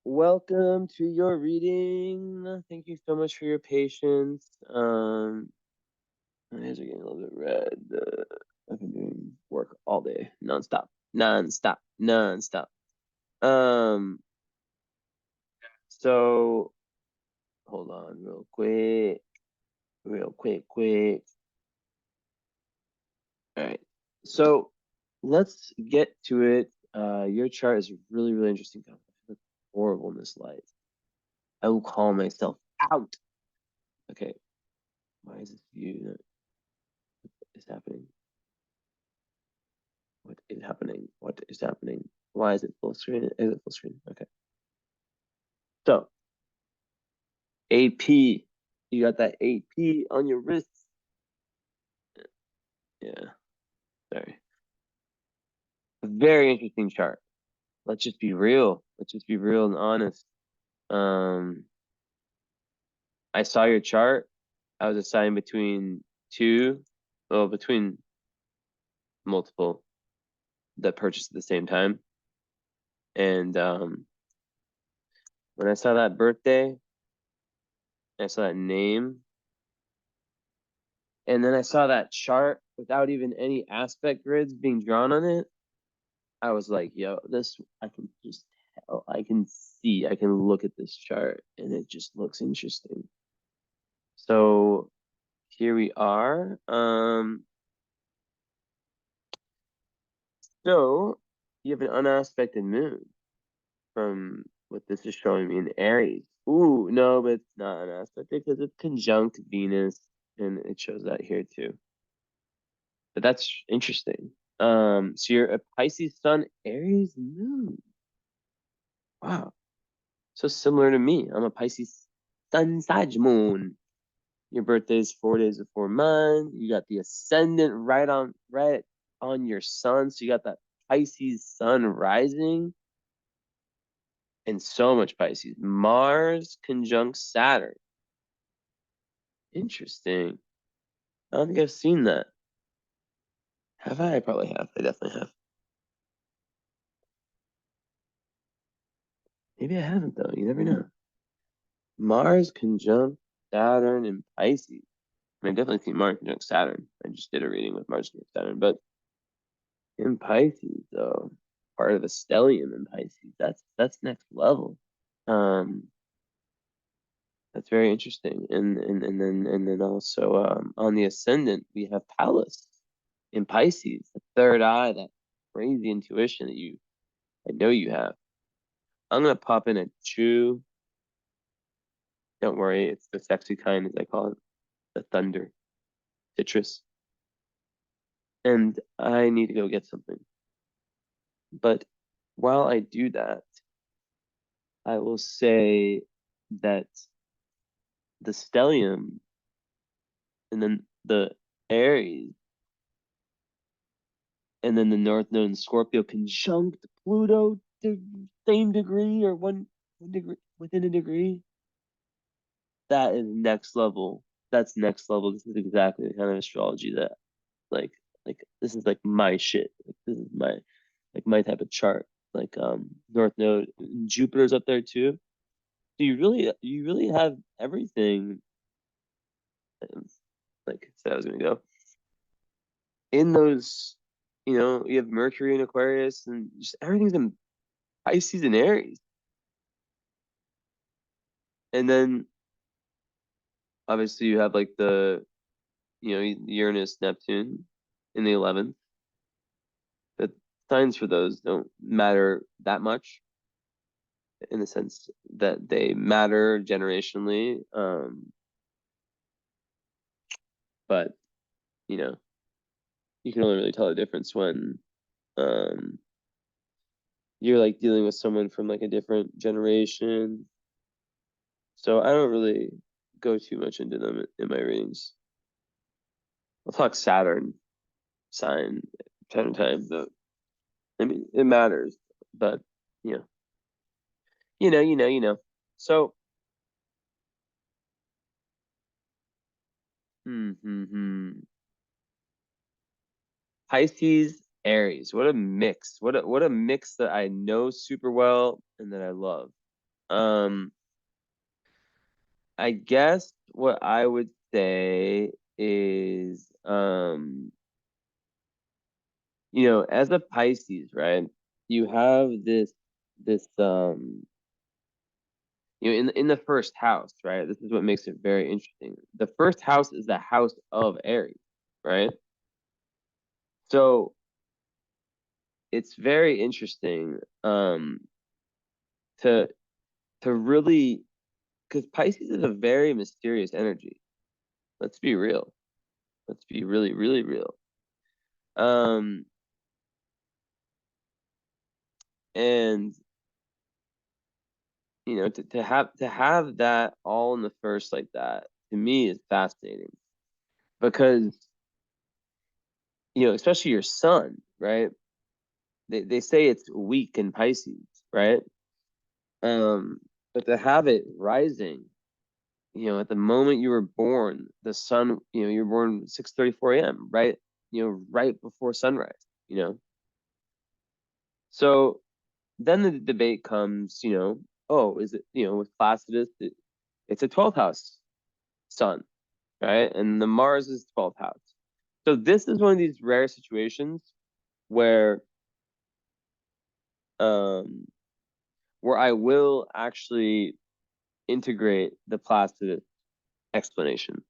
welcome to your reading. Thank you so much for your patience. My hands are getting a little bit red. I've been doing work all day, nonstop. Um, so hold on real quick. All right. So let's get to it. Your chart is really, really interesting. I feel horrible in this light. I will call myself out. Okay. Why is this view that is happening? What is happening? What is happening? Why is it full screen? Is it full screen? Okay. So AP, you got that AP on your wrist. Yeah, sorry. A very interesting chart. Let's just be real. Let's just be real and honest. Um, I saw your chart. I was assigned between between multiple that purchased at the same time. And when I saw that birthday, I saw that name, and then I saw that chart without even any aspect grids being drawn on it. I was like, yo, this, I can just tell, I can see, I can look at this chart and it just looks interesting. So here we are. So you have an unaspected moon from what this is showing me in Aries. Ooh, no, but it's not unaspected because it's conjunct Venus, and it shows that here too. But that's interesting. So you're a Pisces Sun, Aries Moon. Wow. So similar to me. I'm a Pisces Sun, Sag, Moon. Your birthday is 4 days before mine. You got the ascendant right on your sun. So you got that Pisces Sun rising. And so much Pisces. Mars conjunct Saturn. Interesting. I don't think I've seen that. Have I? I probably have. I definitely have. Maybe I haven't though. You never know. Mars conjunct Saturn and Pisces. I mean, I definitely see Mars conjunct Saturn. I just did a reading with Mars conjunct Saturn, but in Pisces, though, part of the stellium in Pisces, that's next level. Um, that's very interesting. And then also on the ascendant, we have Pallas in Pisces, the third eye, that crazy intuition that I know you have. I'm gonna pop in a chew. Don't worry, it's the sexy kind, as I call it, the thunder, citrus. And I need to go get something. But while I do that, I will say that the stellium and then the Aries and then the North Node in Scorpio conjunct Pluto to same degree or one degree within a degree. That is next level. That's next level. This is exactly the kind of astrology that like this is like my shit. Like this is my type of chart. Like North Node, Jupiter's up there too. So you really have everything. Like I said, I was gonna go in those. You have Mercury in Aquarius, and just everything's in Pisces and Aries. And then obviously you have like the Uranus, Neptune in the 11th. The signs for those don't matter that much in the sense that they matter generationally. But you know, you can only really tell the difference when um you're like dealing with someone from like a different generation. So I don't really go too much into them in my readings. I'll talk Saturn sign time to time, but I mean it matters. But you know, you know. So Pisces, Aries. What a mix. What a mix that I know super well and that I love. Um, I guess what I would say is, as a Pisces, right? You have this, in the first house, right? This is what makes it very interesting. The first house is the house of Aries, right? So it's very interesting, to really, because Pisces is a very mysterious energy. Let's be real. Let's be really, really real. Um, and to have that all in the first like that to me is fascinating because especially your sun, right? They say it's weak in Pisces, right? Um, but to have it rising, at the moment you were born, the sun, you were born 6:34 a.m., right? Right before sunrise, you know. So then the debate comes, oh, is it, with Placidus, it's a 12th house sun, right? And the Mars is 12th house. So this is one of these rare situations where um where I will actually integrate the Placidus explanation.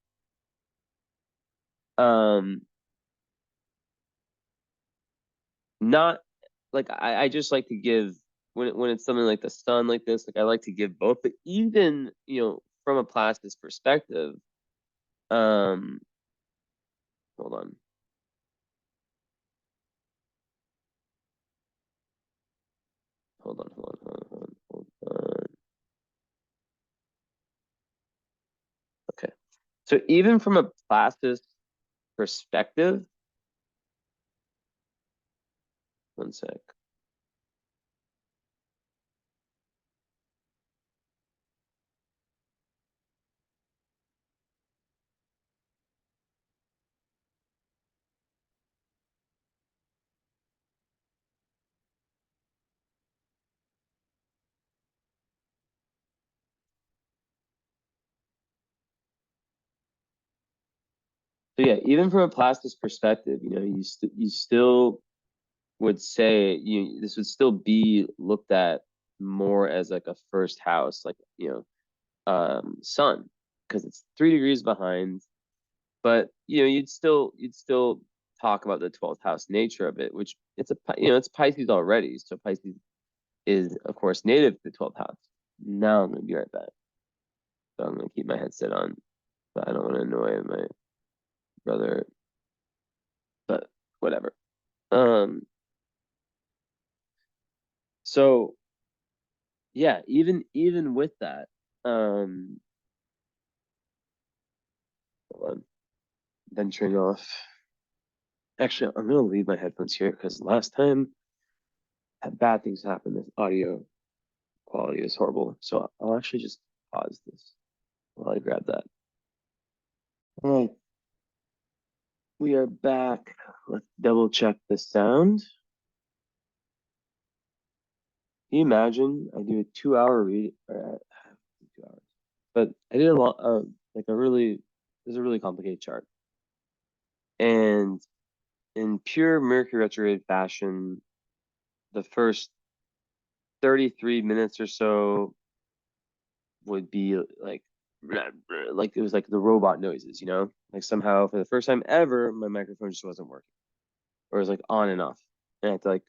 Um Not like I just like to give when it's something like the sun like this, like I like to give both, but even, from a Placidus perspective, um hold on. Hold on. Okay. So even from a Placidus perspective, one sec. So yeah, even from a Placidus perspective, you still would say this would still be looked at more as like a first house, like sun, because it's 3 degrees behind. But you'd still talk about the 12th house nature of it, which it's Pisces already. So Pisces is of course native to the 12th house. Now I'm gonna be right back. So I'm gonna keep my headset on, but I don't want to annoy my brother. But whatever. Um. So yeah, even with that, um, hold on, venturing off. Actually, I'm gonna leave my headphones here because last time bad things happened. This audio quality is horrible. So I'll actually just pause this while I grab that. All right, we are back. Let's double check the sound. Can you imagine? I do a 2 hour read, or 2 hours, but I did a lot of like a really, this is a really complicated chart. And in pure Mercury retrograde fashion, the first 33 minutes or so would be like it was like the robot noises, like somehow for the first time ever my microphone just wasn't working, or it was like on and off, and I had to like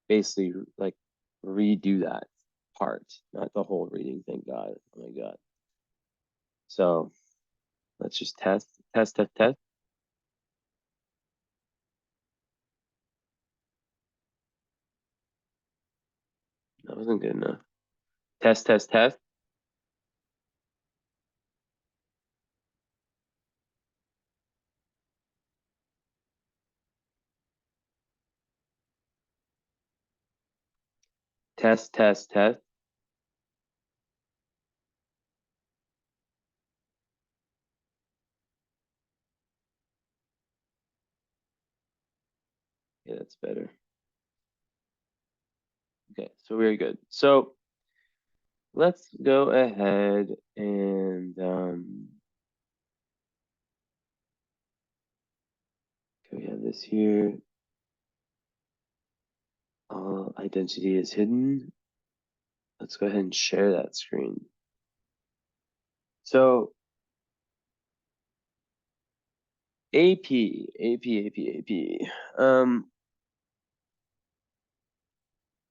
basically like redo that part, not the whole reading, thank God. Oh my God. So let's just test. That wasn't good enough. Test. Test. Yeah, that's better. Okay, so very good. So let's go ahead and we have this here. All identity is hidden. Let's go ahead and share that screen. So AP.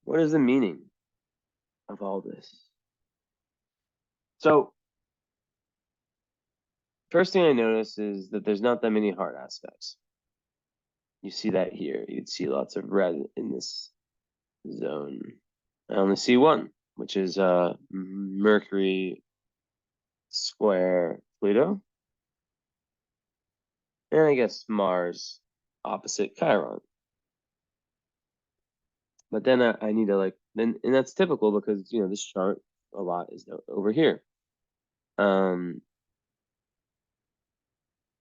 What is the meaning of all this? So first thing I notice is that there's not that many hard aspects. You see that here. You'd see lots of red in this zone. I only see one, which is Mercury square Pluto. And I guess Mars opposite Chiron. But then I need to and that's typical because this chart a lot is over here. But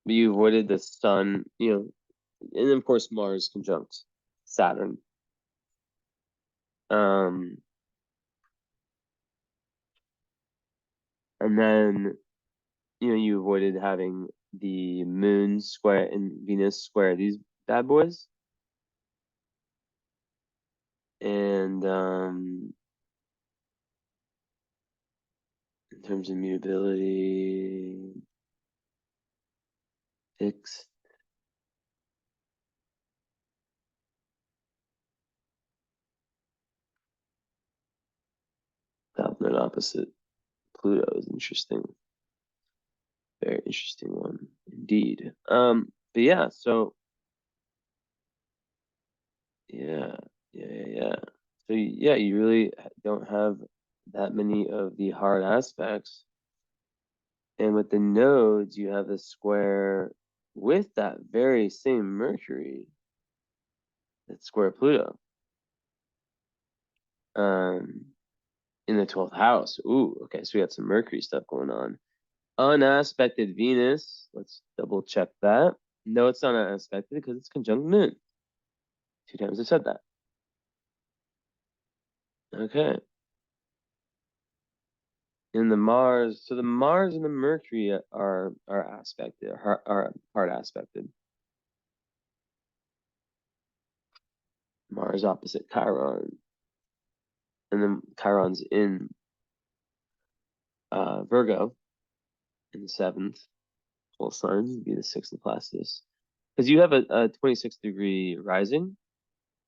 you avoided the sun, and of course Mars conjunct Saturn. And then you avoided having the Moon square and Venus square these bad boys. And in terms of mutability, fixed. South Node opposite Pluto is interesting. Very interesting one indeed. But yeah, so yeah. So yeah, you really don't have that many of the hard aspects. And with the nodes, you have a square with that very same Mercury, that square Pluto. In the 12th house. Ooh, okay, so we got some Mercury stuff going on. Unaspected Venus. Let's double check that. No, it's not unaspected because it's conjunct Moon. 2 times I said that. Okay. In the Mars, so the Mars and the Mercury are aspected, are hard aspected. Mars opposite Chiron, and then Chiron's in Virgo in the 7th. Whole sign would be the 6th of Placidus, because you have a 26-degree rising.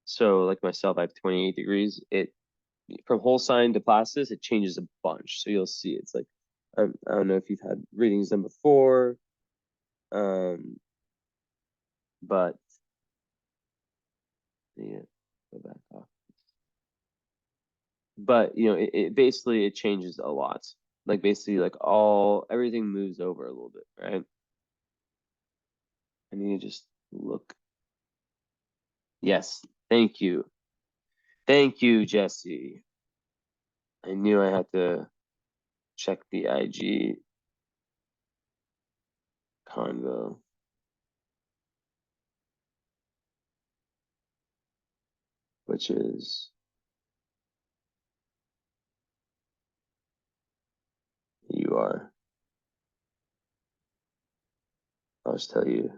So like myself, I have 28 degrees. It from whole sign to Placidus, it changes a bunch. So you'll see it's like I don't know if you've had readings done before, but yeah, go back off. But it basically it changes a lot. Like basically like everything moves over a little bit, right? I need to just look. Yes, thank you. Thank you, Jesse. I knew I had to check the IG convo, which is you are. I'll just tell you.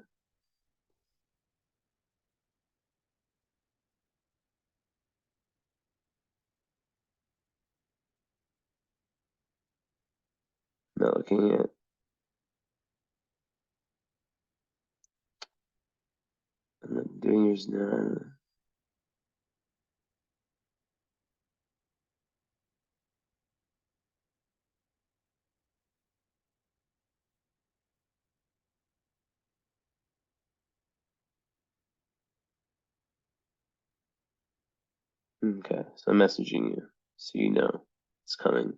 Not looking at. I'm not doing yours now. Okay, so I'm messaging you so you know it's coming.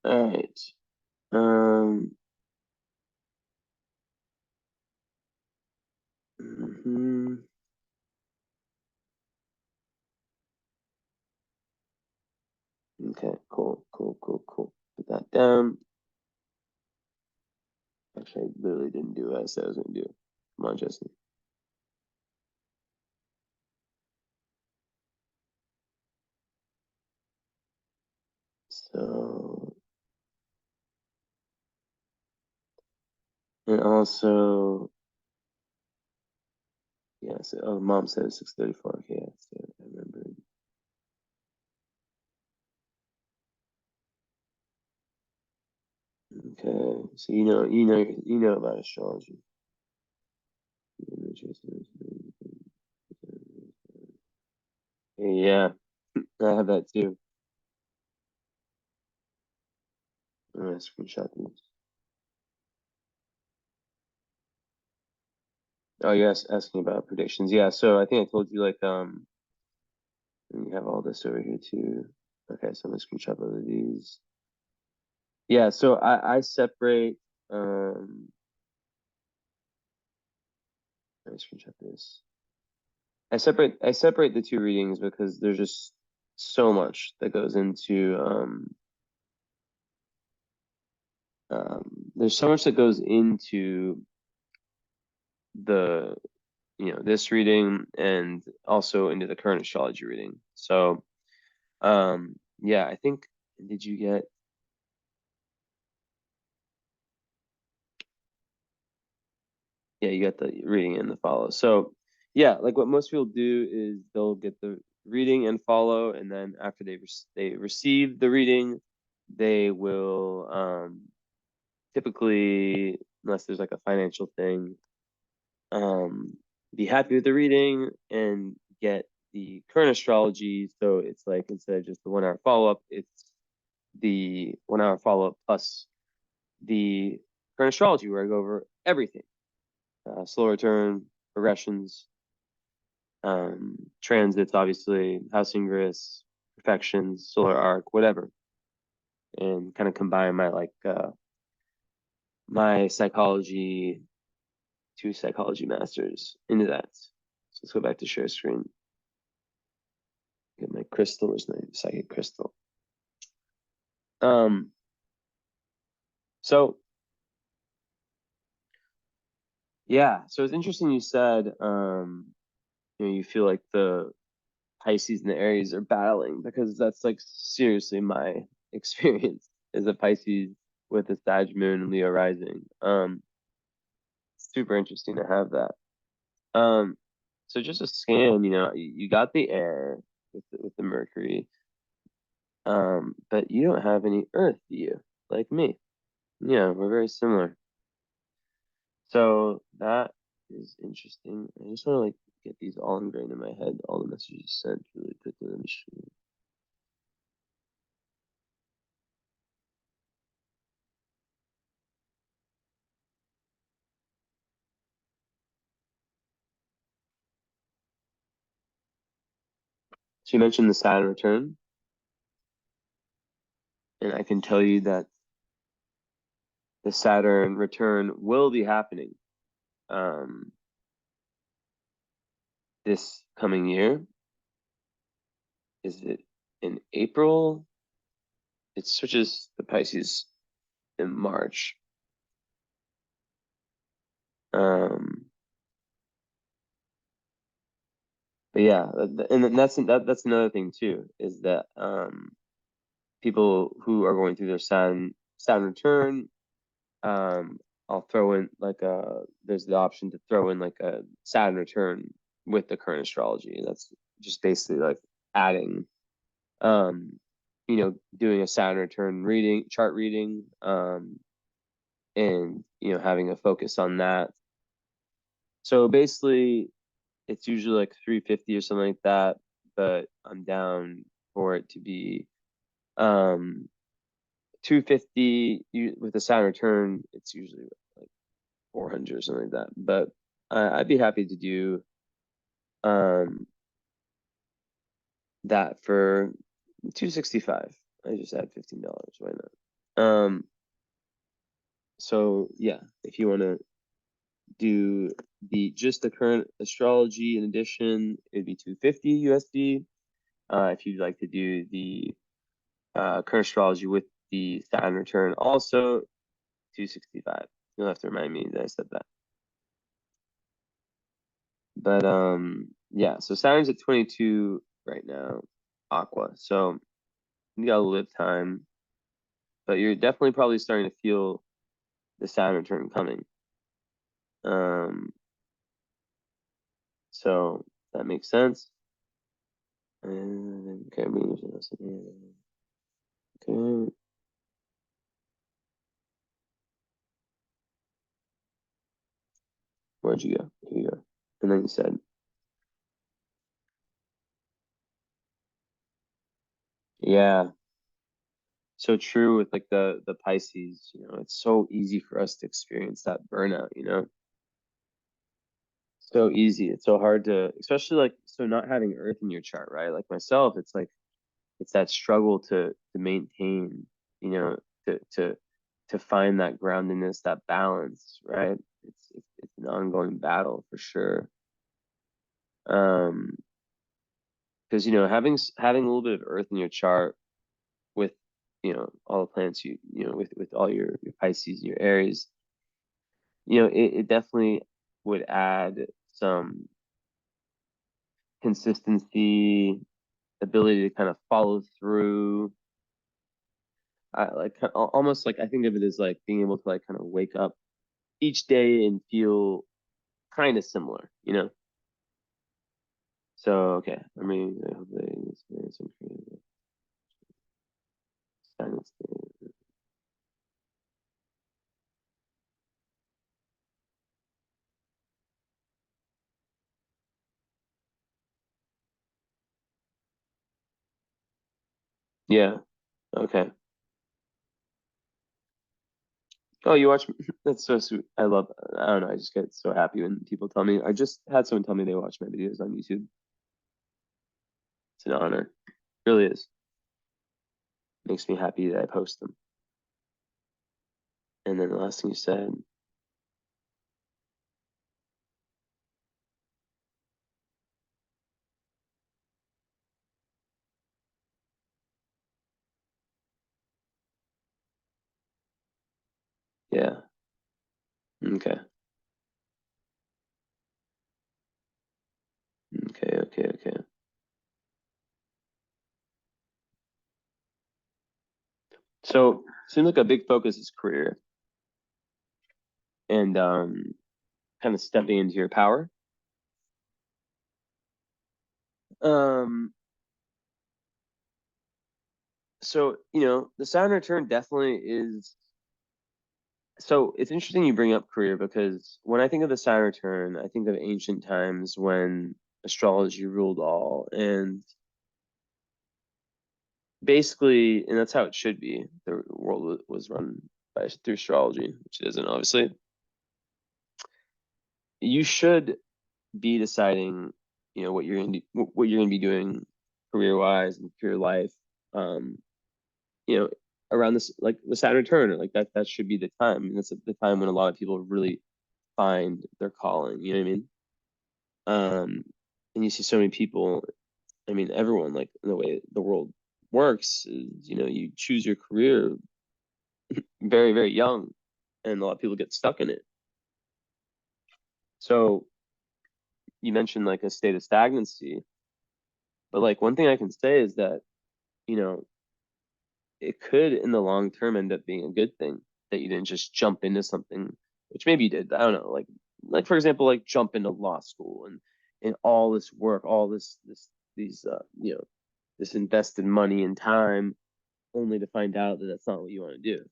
All right. Mhm. Okay, cool. Put that down. Actually, I literally didn't do what I said I was going to do. Come on, Jesse. So, and also, yeah, so, oh, mom said it's 6:34. Okay, yeah, so I remember. Okay, so you know about astrology. Yeah, I have that too. I'm gonna screenshot these. Oh, yes, asking about predictions. Yeah, so I think I told you like and you have all this over here too. Okay, so I'm gonna screenshot both of these. Yeah, so I separate let me screenshot this. I separate the two readings because there's just so much that goes into there's so much that goes into the this reading and also into the current astrology reading. So yeah, I think did you get yeah, you got the reading and the follow. So yeah, like what most people do is they'll get the reading and follow, and then after they receive the reading, they will typically, unless there's like a financial thing, be happy with the reading and get the current astrology. So it's like instead of just the 1 hour follow-up, it's the 1 hour follow-up plus the current astrology where I go over everything. Slow return, progressions, transits, obviously, house ingress, perfections, solar arc, whatever, and kind of combine my my psychology, 2 psychology masters into that. So let's go back to share screen. Get my crystal. Where's my psychic crystal? Um, so yeah, so it's interesting you said you feel like the Pisces and the Aries are battling because that's like seriously my experience as a Pisces with a Sag moon and Leo rising. Super interesting to have that. So just a scan, you got the air with the Mercury, but you don't have any Earth, do you? Like me. Yeah, we're very similar. So that is interesting. I just want to like get these all ingrained in my head, all the messages sent really quickly. Let me show you. So you mentioned the Saturn return, and I can tell you that the Saturn return will be happening um, this coming year. Is it in April? It switches the Pisces in March. Um, but yeah, and then that's another thing too, is that people who are going through their Saturn return, um, I'll throw in like there's the option to throw in like a Saturn return with the current astrology. That's just basically like adding, um, doing a Saturn return chart reading, and having a focus on that. So basically, it's usually like 350 or something like that, but I'm down for it to be 250 with the Saturn return. It's usually like 400 or something like that. But I'd be happy to do um that for 265. I just add $15. Why not? So yeah, if you want to do just the current astrology in addition, it'd be 250 USD. If you'd like to do the current astrology with the Saturn return, also 265. You'll have to remind me that I said that. But yeah, so Saturn's at 22 right now, Aqua. So you got a live time. but you're definitely probably starting to feel the Saturn return coming. So that makes sense. And okay, okay. Where'd you go? Here you go. And then you said, yeah, so true with like the Pisces, it's so easy for us to experience that burnout, so easy. It's so hard to, especially like, so not having Earth in your chart, right? Like myself, it's like it's that struggle to maintain, you know, to find that groundedness, that balance, right? It's an ongoing battle for sure. Um, because having a little bit of Earth in your chart with all the planets with all your Pisces and your Aries, it definitely would add some consistency, ability to kind of follow through. Like almost like I think of it as like being able to like kind of wake up each day and feel kind of similar, So okay, I mean, I hope they experience some creative silence. Yeah. Okay. Oh, you watch? That's so sweet. I love. I don't know. I just get so happy when people tell me. I just had someone tell me they watch my videos on YouTube. It's an honor. It really is. Makes me happy that I post them. And then the last thing you said, yeah. Okay. Okay. Okay. Okay. So seems like a big focus is career and kind of stepping into your power. Um, so the Saturn return definitely is. So it's interesting you bring up career because when I think of the Saturn return, I think of ancient times when astrology ruled all, and basically, and that's how it should be. The world was run through astrology, which it isn't, obviously. You should be deciding, what you're gonna be doing career wise and for your life. Um, you know, around this like the Saturn return, like that should be the time. And that's the time when a lot of people really find their calling. You know what I mean? And you see so many people. I mean, everyone like the way the world works is, you choose your career very, very young, and a lot of people get stuck in it. So you mentioned like a state of stagnancy, but like one thing I can say is that, you know, it could in the long term end up being a good thing that you didn't just jump into something, which maybe you did. I don't know, like for example, like jump into law school and all this work, all these this invested money and time, only to find out that that's not what you want to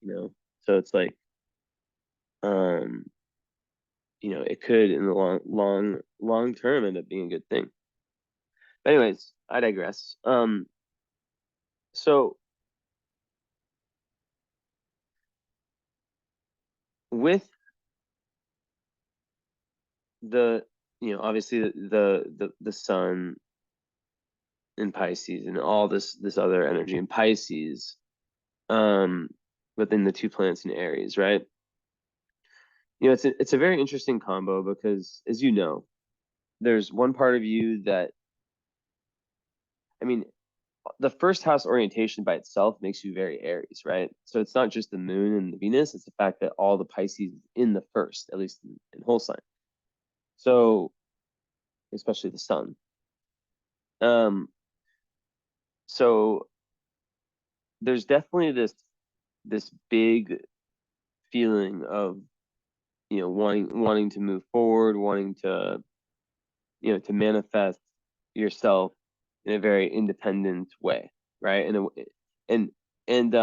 do. So it's like um it could in the long term end up being a good thing. But anyways, I digress. So with the obviously the sun in Pisces and all this other energy in Pisces, um, within the two planets in Aries, right? It's a very interesting combo because, as you know, there's one part of you that, I mean, the first house orientation by itself makes you very Aries, right? So it's not just the moon and the Venus, it's the fact that all the Pisces in the first, at least in whole sign. So especially the sun. Um, so there's definitely this. this big feeling of, wanting to move forward, wanting to, to manifest yourself in a very independent way, right? And and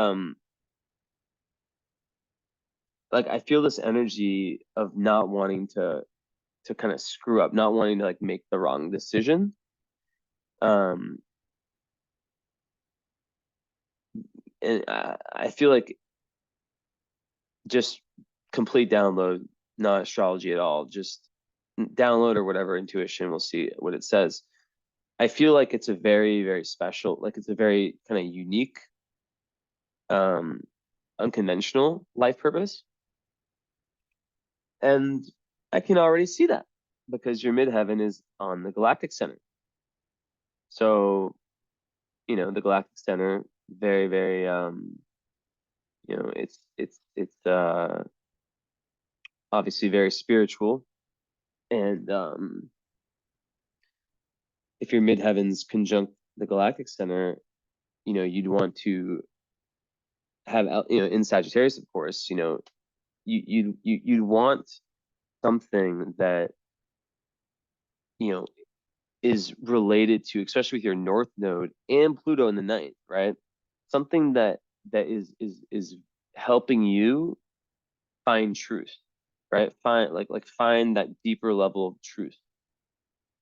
like I feel this energy of not wanting to kind of screw up, not wanting to like make the wrong decision. Um, and I feel like just complete download, not astrology at all, just download or whatever intuition. We'll see what it says. I feel like it's a very, very special, like it's a very kind of unique, um, unconventional life purpose. And I can already see that because your midheaven is on the galactic center. So, the galactic center, very, very, it's obviously very spiritual. And if your midheavens conjunct the galactic center, you'd want to have, in Sagittarius, of course, you'd want something that, you know, is related to, especially with your North Node and Pluto in the ninth, right? Something that is helping you find truth, right? Find that deeper level of truth.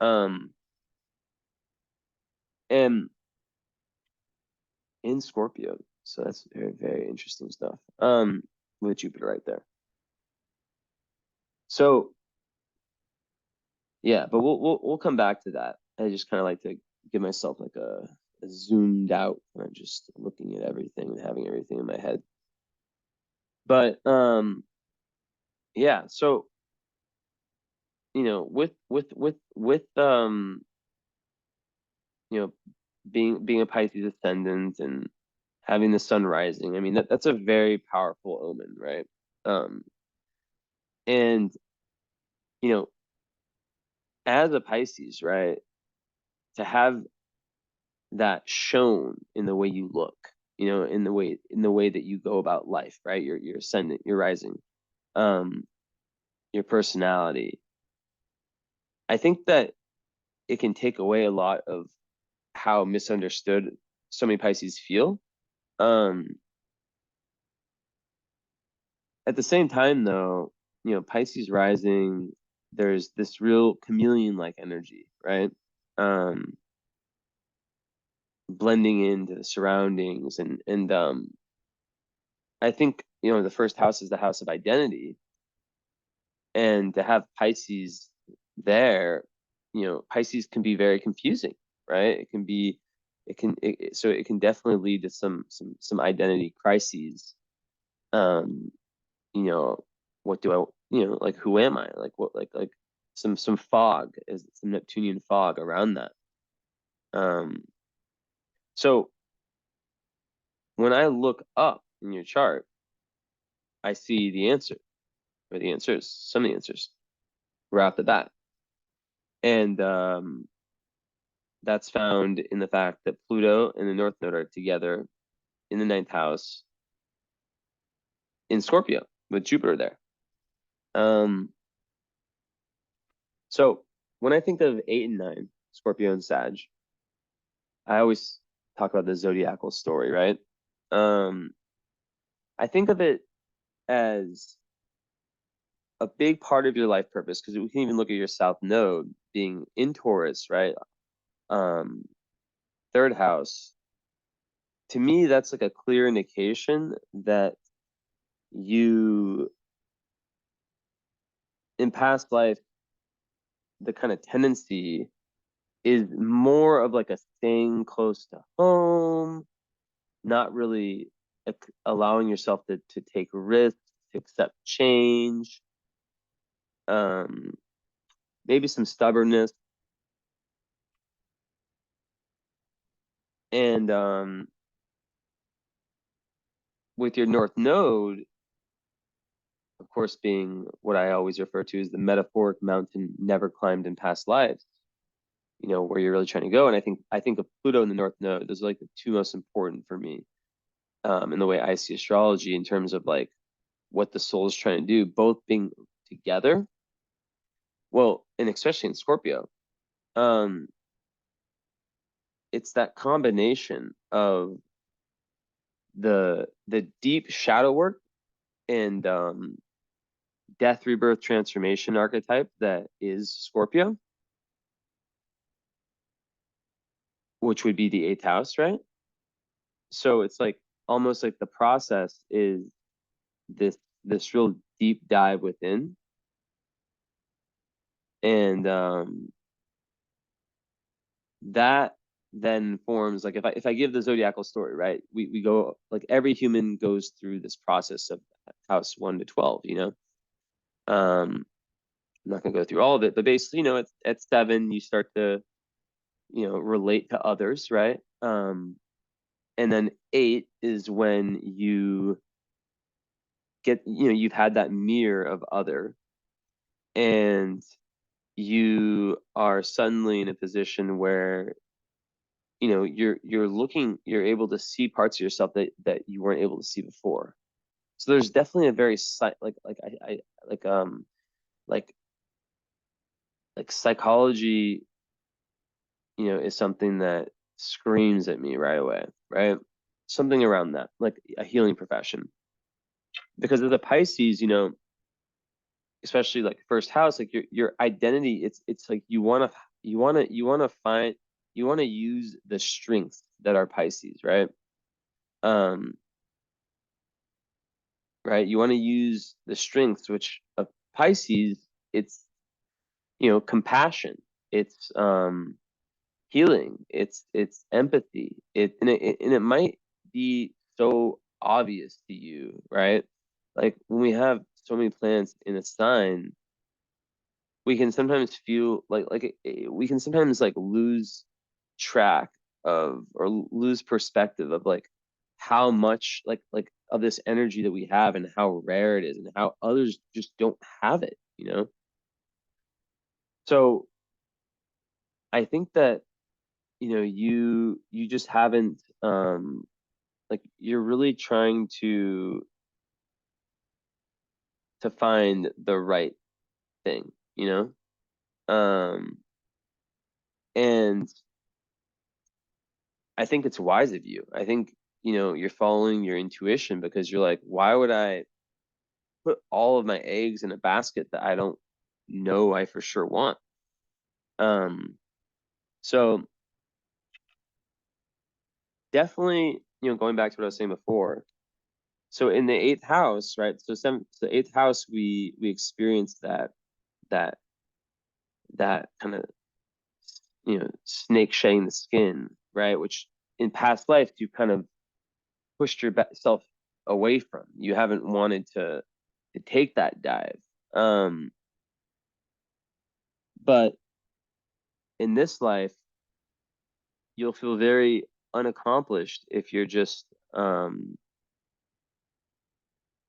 Um, and in Scorpio, so that's very, very interesting stuff. With Jupiter right there. So yeah, but we'll come back to that. I just kind of like to give myself like a zoomed out, kind of just looking at everything and having everything in my head. But yeah, so with you know being a Pisces ascendant and having the sun rising, I mean that's a very powerful omen, right? Um, and you know, as a Pisces, right, to have that shown in the way you look, in the way that you go about life, right? Your ascendant, your rising, um, your personality. I think that it can take away a lot of how misunderstood so many Pisces feel. Um, at the same time, though, Pisces rising, there's this real chameleon-like energy, right? Um, blending into the surroundings, and I think the first house is the house of identity, and to have Pisces there, Pisces can be very confusing, right? So it can definitely lead to some identity crises. Um, you know, what do I, like who am I? Like what, like some fog, is some Neptunian fog around that. Um, so when I look up in your chart, I see the answer, or the answers, some of the answers right off the bat. And that's found in the fact that Pluto and the North Node are together in the ninth house in Scorpio with Jupiter there. So when I think of 8 and 9, Scorpio and Sag, I always talk about the zodiacal story, right? Um, I think of it as a big part of your life purpose, because we can even look at your South Node being in Taurus, right? Um, third house. To me, that's like a clear indication that you, in past life, the kind of tendency is more of like a staying close to home, not really allowing yourself to take risks, to accept change, um, maybe some stubbornness. And with your North Node, of course, being what I always refer to as the metaphoric mountain never climbed in past lives, where you're really trying to go. And I think of Pluto and the North Node. Those are like the two most important for me. in the way I see astrology in terms of like what the soul is trying to do, both being together. Well, and especially in Scorpio, um, it's that combination of the deep shadow work and death, rebirth, transformation archetype that is Scorpio, which would be the eighth house, right? So it's like almost like the process is this real deep dive within, and that then forms like if I give the zodiacal story, right? We go like every human goes through this process of house 1 to 12, you know. I'm not gonna go through all of it, but basically, you know, at 7 you start to, you know, relate to others, right? And then 8 is when you get, you know, you've had that mirror of other, and you are suddenly in a position where, you know, you're able to see parts of yourself that you weren't able to see before. So there's definitely a very I like like like psychology, you know, is something that screams at me right away, right? Something around that, like a healing profession. Because of the Pisces, you know, especially like first house, like your identity, it's like you wanna find, you wanna use the strengths that are Pisces, right? Um, right? You want to use the strengths, which of Pisces, it's, you know, compassion, it's healing, it's empathy. And it might be so obvious to you, right? Like when we have so many planets in a sign, we can sometimes feel we can sometimes like lose track of or lose perspective of like how much like of this energy that we have and how rare it is and how others just don't have it, you know. So I think that, you know, you just haven't like you're really trying to find the right thing, you know. And I think it's wise of you. I think, you know, you're following your intuition because you're like, why would I put all of my eggs in a basket that I don't know I for sure want? Um, so definitely, you know, going back to what I was saying before. So in the eighth house, right? So the eighth house, we experience that that kind of, you know, snake shedding the skin, right? Which in past life you kind of pushed yourself away from. You haven't wanted to take that dive. Um, but in this life, you'll feel very unaccomplished if you're just kind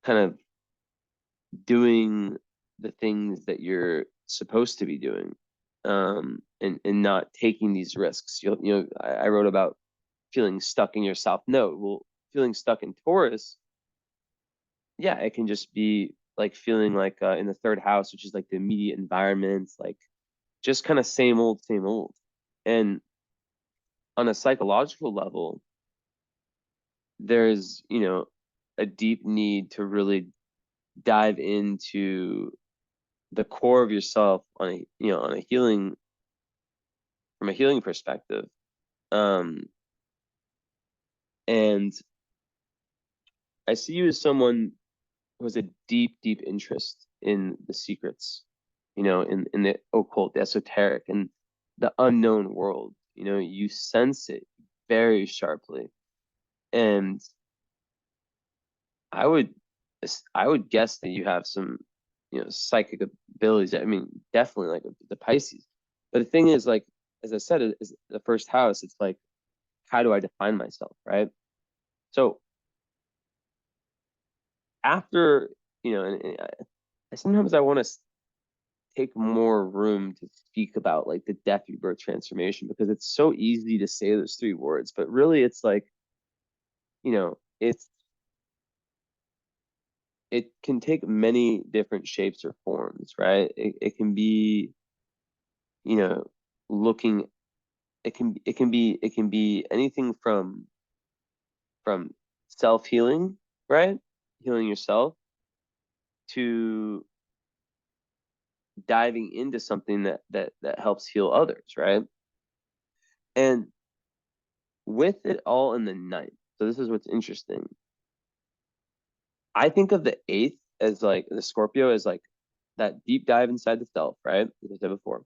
of doing the things that you're supposed to be doing, and not taking these risks. You know, I wrote about feeling stuck in your South Node. Well, feeling stuck in Taurus, yeah, it can just be like feeling like in the third house, which is like the immediate environment, like just kind of same old, same old. And on a psychological level, there's, you know, a deep need to really dive into the core of yourself on a, you know, on a healing, from a healing perspective. Um, and I see you as someone who has a deep, deep interest in the secrets, you know, in the occult, the esoteric, and the unknown world. You know, you sense it very sharply. And I would I would guess that you have some, you know, psychic abilities. I mean, definitely like the Pisces. But the thing is, like, as I said, is the first house, it's like, how do I define myself, right? So after, you know, and sometimes I want to take more room to speak about like the death, rebirth, transformation, because it's so easy to say those three words, but really it's like, you know, it's it can take many different shapes or forms, right? It can be, you know, looking it can be anything from self-healing, right? Healing yourself to diving into something that helps heal others, right? And with it all in the ninth, so this is what's interesting. I think of the eighth as like the Scorpio as like that deep dive inside the self, right? As I said before,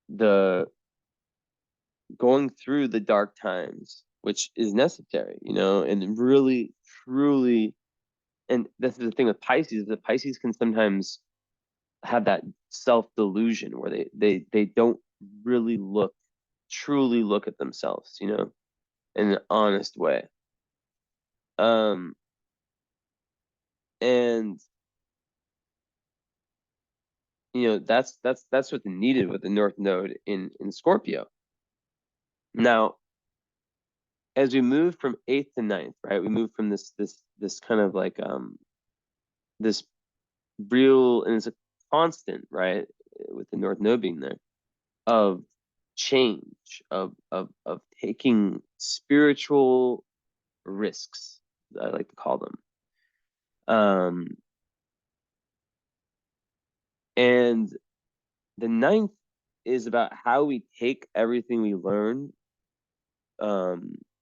the going through the dark times, which is necessary, and really, truly, and this is the thing with Pisces, that Pisces can sometimes have that self-delusion where they don't really truly look at themselves, in an honest way. Um, and that's what's needed with the North Node in Scorpio. Now, as we move from eighth to ninth, right? We move from this kind of like this real, and it's a constant, right? With the North Node being there, of change, of taking spiritual risks, I like to call them. And the ninth is about how we take everything we learn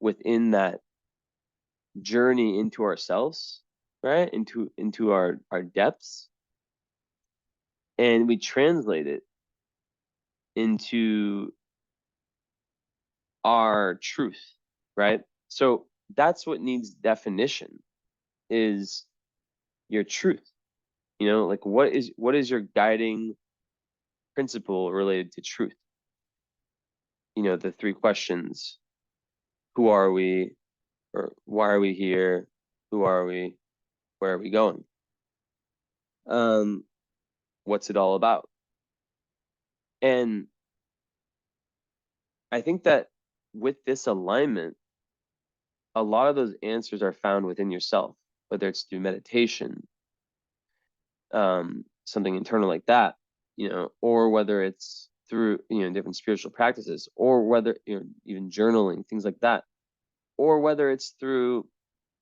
within that journey into ourselves, right? Into our depths, and we translate it into our truth, right? So that's what needs definition, is your truth. Like what is your guiding principle related to truth? The three questions: who are we, or why are we here? Who are we? Where are we going? What's it all about? And I think that with this alignment, a lot of those answers are found within yourself, whether it's through meditation, something internal like that, or whether it's through, different spiritual practices, or whether, even journaling, things like that, or whether it's through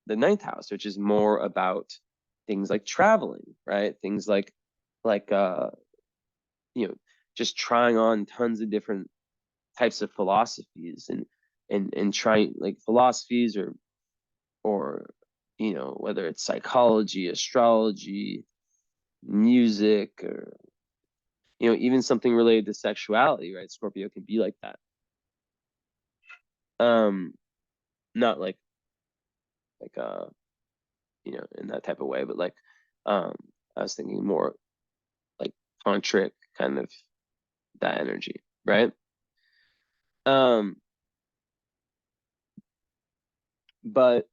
the ninth house, which is more about things like traveling, right? Things like just trying on tons of different types of philosophies, and trying, like, philosophies, or whether it's psychology, astrology, music, or even something related to sexuality, right? Scorpio can be like that. Not like in that type of way, but like I was thinking more like tantric, kind of that energy, right? um but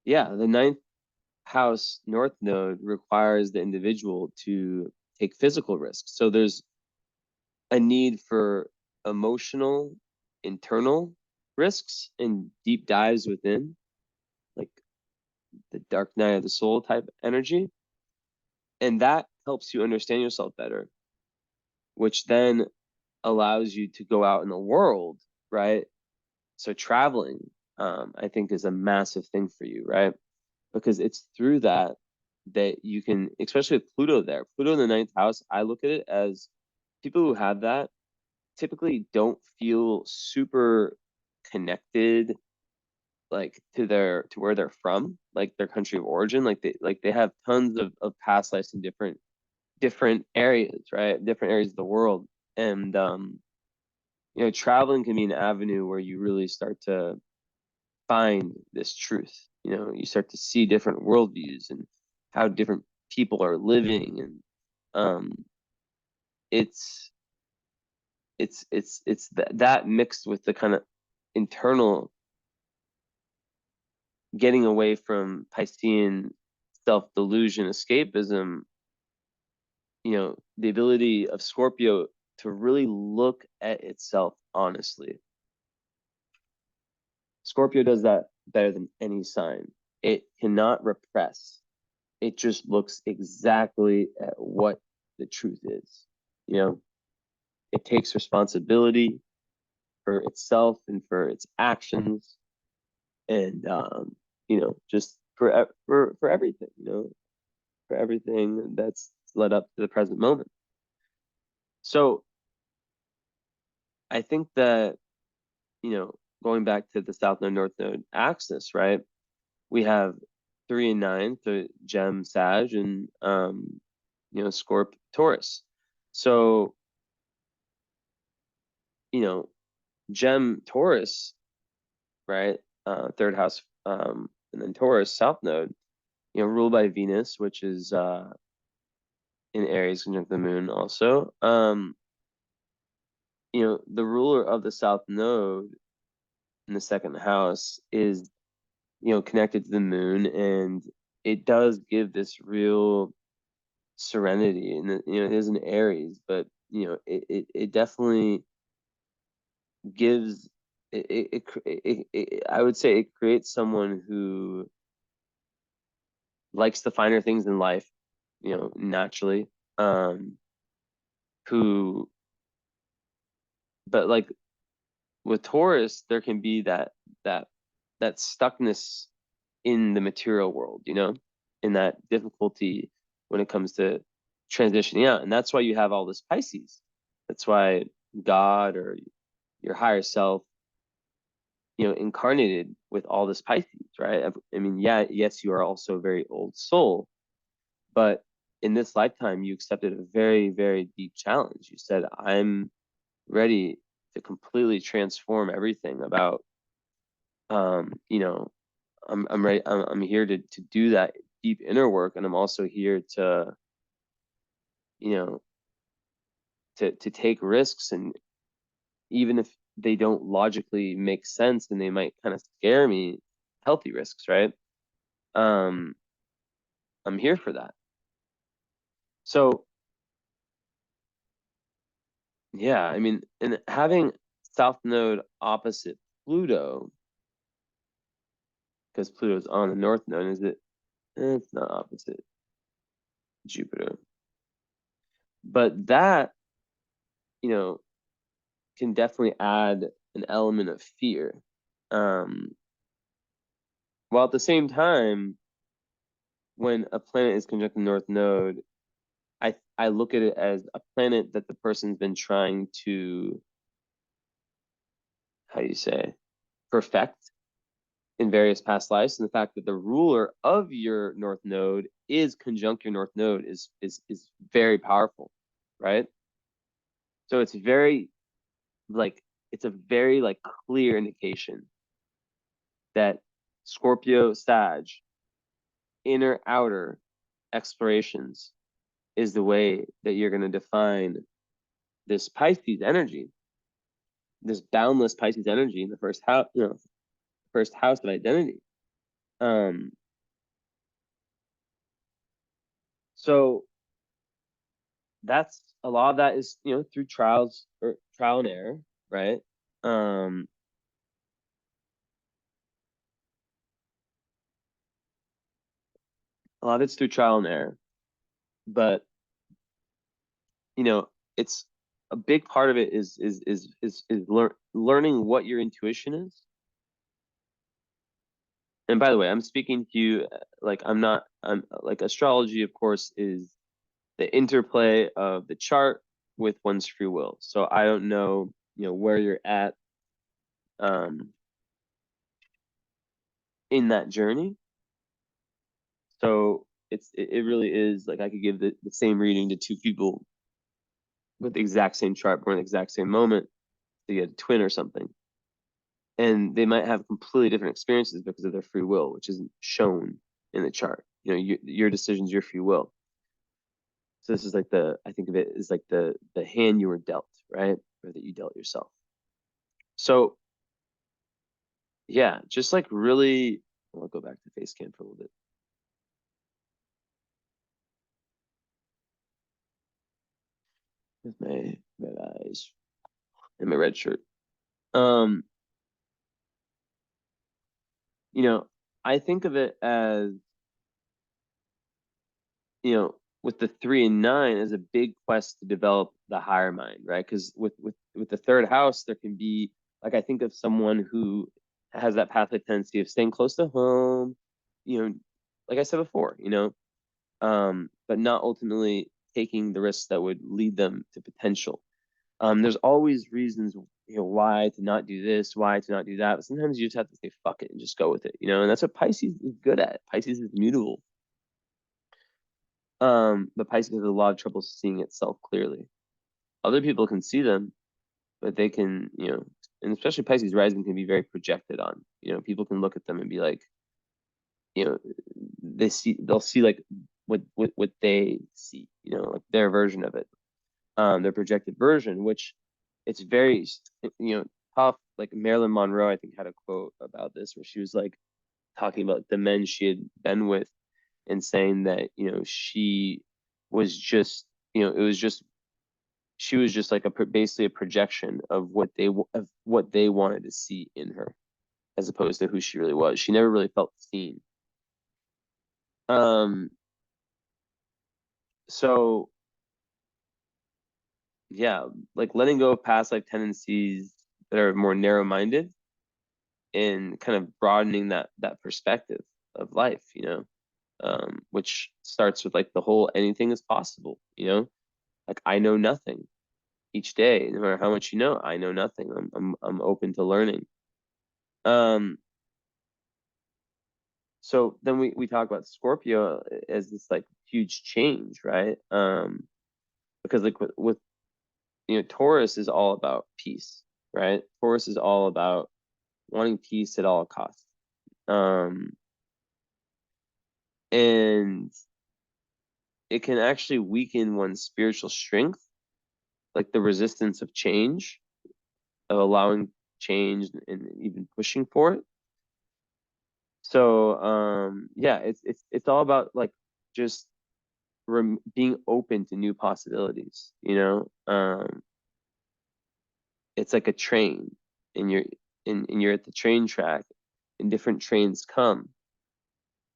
yeah, the ninth house north node requires the individual to take physical risks. So there's a need for emotional, internal risks and deep dives within, like the dark night of the soul type energy. And that helps you understand yourself better, which then allows you to go out in the world, right? So traveling, I think, is a massive thing for you, right? Because it's through that you can, especially with Pluto there. Pluto in the ninth house, I look at it as people who have that typically don't feel super connected, like to where they're from, like their country of origin. Like they have tons of past lives in different areas, right? Different areas of the world. And traveling can be an avenue where you really start to find this truth. You start to see different worldviews and how different people are living. And um it's that mixed with the kind of internal getting away from Piscean self-delusion, escapism, the ability of Scorpio to really look at itself honestly. Scorpio does that better than any sign. It cannot repress. It just looks exactly at what the truth is. You know, it takes responsibility for itself and for its actions, and just for everything. For everything that's led up to the present moment. So I think that going back to the South Node North Node axis, right? We have 3 and 9, so Gem Sag and Scorp Taurus. So Gem Taurus, right? Third house, and then Taurus South Node, ruled by Venus, which is in Aries conjunct the Moon also. The ruler of the South Node in the second house is connected to the Moon, and it does give this real serenity, and it is an Aries, but it definitely gives I would say it creates someone who likes the finer things in life, naturally, who but like with Taurus there can be that that stuckness in the material world, in that difficulty when it comes to transitioning out. And that's why you have all this Pisces. That's why God or your higher self, incarnated with all this Pisces, right? I mean, yeah, yes, you are also a very old soul, but in this lifetime, you accepted a very, very deep challenge. You said, I'm ready to completely transform everything about, I'm ready. I'm here to do that deep inner work, and I'm also here to, you know, to take risks, and even if they don't logically make sense and they might kind of scare me, healthy risks, right? Um, I'm here for that. So yeah, I mean, and having South Node opposite Pluto, because Pluto's on the North Node, is it? It's not opposite Jupiter, but that you know can definitely add an element of fear. Um, while at the same time, when a planet is conjunct the North Node, I look at it as a planet that the person's been trying to, how do you say, perfect in various past lives. And the fact that the ruler of your North Node is conjunct your North Node is very powerful, right? So it's very like it's a very like clear indication that Scorpio Sag, inner outer explorations, is the way that you're going to define this Pisces energy, this boundless Pisces energy in the first house, first house of identity. Um, so that's a lot of that is through trials or trial and error, right? Um, a lot of it's through trial and error, but you know, it's a big part of it is learning what your intuition is. And by the way, I'm speaking to you like I'm like astrology, of course, is the interplay of the chart with one's free will. So I don't know, where you're at um in that journey. So it really is like I could give the same reading to two people with the exact same chart born at the exact same moment to get a twin or something. And they might have completely different experiences because of their free will, which isn't shown in the chart. Your decisions, your free will. So this is like I think of it as like the hand you were dealt, right? Or that you dealt yourself. So yeah, just like really, I'll go back to face cam for a little bit. With my red eyes and my red shirt. Um, you know, I think of it as, with the 3 and 9 as a big quest to develop the higher mind, right? Because with the third house, there can be, like, I think of someone who has that pathway tendency of staying close to home, like I said before, but not ultimately taking the risks that would lead them to potential. There's always reasons, why to not do this, why to not do that. But sometimes you just have to say fuck it and just go with it, and that's what Pisces is good at. Pisces is mutable. But Pisces has a lot of trouble seeing itself clearly. Other people can see them, but they can, and especially Pisces rising can be very projected on. People can look at them and be like, you know, they'll see like what they see, like their version of it, their projected version, which it's very, tough. Like Marilyn Monroe, I think, had a quote about this where she was like talking about the men she had been with and saying that, she was just, it was just, she was just like basically a projection of what they wanted to see in her, as opposed to who she really was. She never really felt seen. Um, so yeah, like letting go of past life tendencies that are more narrow-minded and kind of broadening that perspective of life, which starts with like the whole anything is possible, like I know nothing each day, no matter how much I know nothing. I'm open to learning. Um, so then we talk about Scorpio as this like huge change, right? Because like with Taurus is all about peace, right? Taurus is all about wanting peace at all costs. And it can actually weaken one's spiritual strength, like the resistance of change, of allowing change and even pushing for it. So yeah, it's all about like just being open to new possibilities, it's like a train and you're at the train track and different trains come.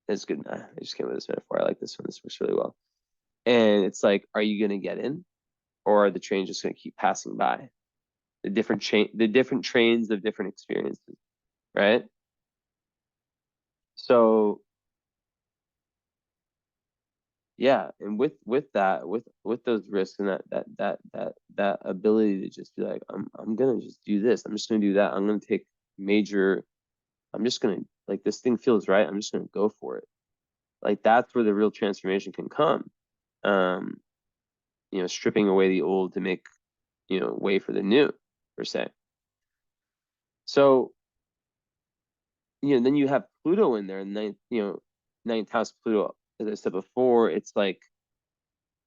That's good. I just came with this metaphor. I like this one. This works really well. And it's like, are you gonna get in, or are the trains just gonna keep passing by? The different trains of different experiences, right? So yeah, and with that, with those risks and that ability to just be like, I'm gonna just do this, I'm just gonna do that, I'm gonna take major, I'm just gonna, like, this thing feels right, I'm just gonna go for it. Like that's where the real transformation can come. Um, stripping away the old to make, way for the new, per se. So, then you have Pluto in there, and ninth house Pluto, as I said before, it's like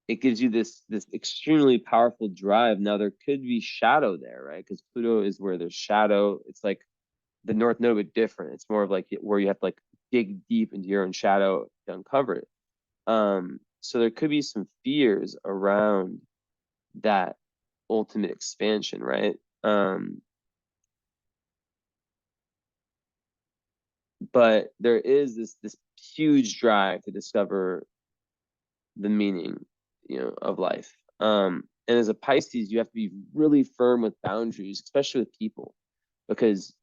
it gives you this extremely powerful drive. Now there could be shadow there, right? Because Pluto is where there's shadow. It's like the North Node, but different. It's more of like where you have to like dig deep into your own shadow to uncover it. So there could be some fears around that ultimate expansion, right? But there is this huge drive to discover the meaning, of life. And as a Pisces, you have to be really firm with boundaries, especially with people, because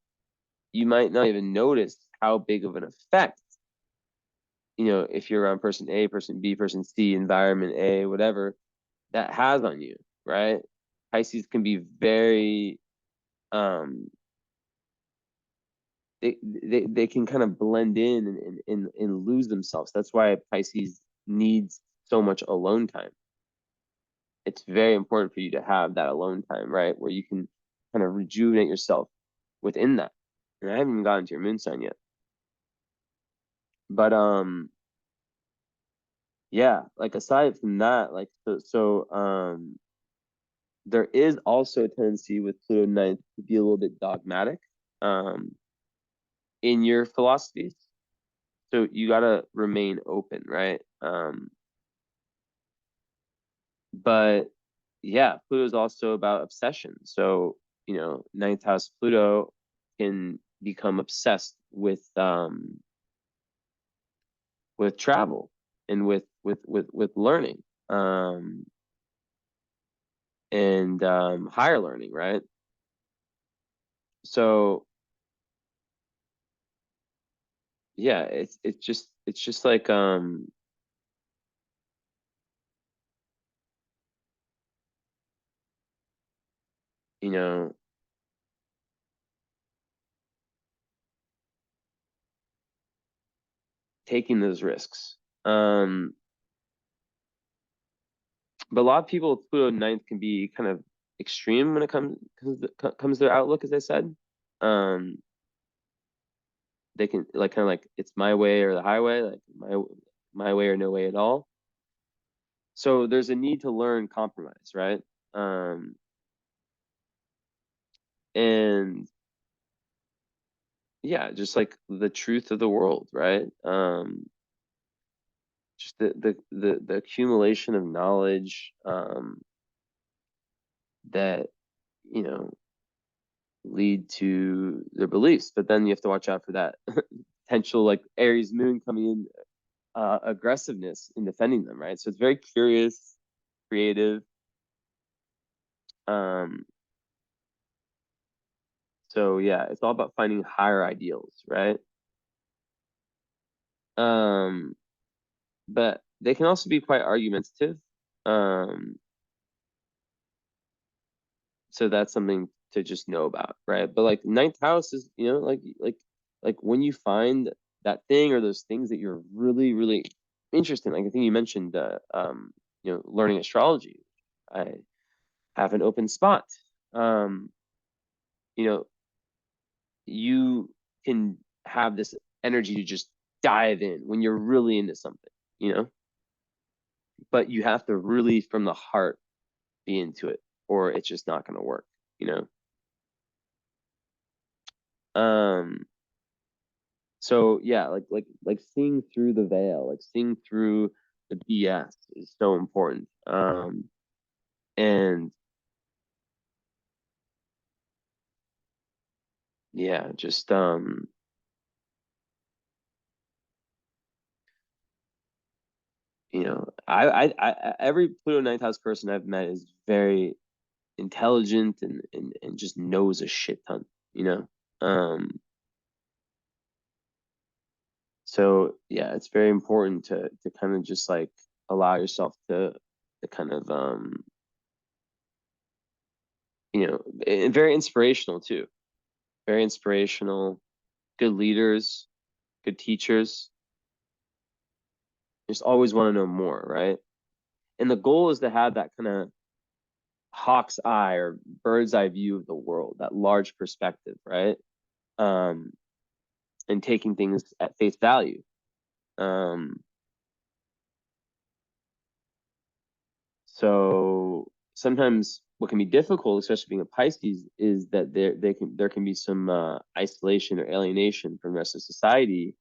you might not even notice how big of an effect, if you're around person A, person B, person C, environment A, whatever, that has on you, right? Pisces can be very, um, they can kind of blend in and lose themselves. That's why Pisces needs so much alone time. It's very important for you to have that alone time, right? Where you can kind of rejuvenate yourself within that. And I haven't even gotten to your moon sign yet. But yeah, like aside from that, like there is also a tendency with Pluto ninth to be a little bit dogmatic um in your philosophies. So you gotta remain open, right? But yeah, Pluto is also about obsession. So, ninth house Pluto can become obsessed with travel and with learning, and higher learning, right? So yeah, it's just like you know, taking those risks. Um, but a lot of people with Pluto ninth can be kind of extreme when it comes to their outlook, as I said. Um, they can like kind of like it's my way or the highway, like my way or no way at all. So there's a need to learn compromise, right? Um, and yeah, just like the truth of the world, right? Just the accumulation of knowledge, that you know lead to their beliefs. But then you have to watch out for that potential like Aries moon coming in, aggressiveness in defending them, right? So it's very curious, creative. Um, so yeah, it's all about finding higher ideals, right? Um, but they can also be quite argumentative. Um, so that's something to just know about, right? But like ninth house is, like when you find that thing or those things that you're really, really interested in, like I think you mentioned, learning astrology. I have an open spot. Um, you know, you can have this energy to just dive in when you're really into something, you know, but you have to really from the heart be into it, or it's just not going to work, you know. Um, so yeah, like seeing through the veil, like seeing through the BS is so important. And yeah, just every Pluto ninth house person I've met is very intelligent and just knows a shit ton, you know. So yeah, it's very important to kind of just like allow yourself to kind of and very inspirational too. Very inspirational, good leaders, good teachers. Just always want to know more, right? And the goal is to have that kind of hawk's eye or bird's eye view of the world, that large perspective, right? Um, and taking things at face value. Um, so sometimes what can be difficult, especially being a Pisces, is that there can be some isolation or alienation from the rest of society,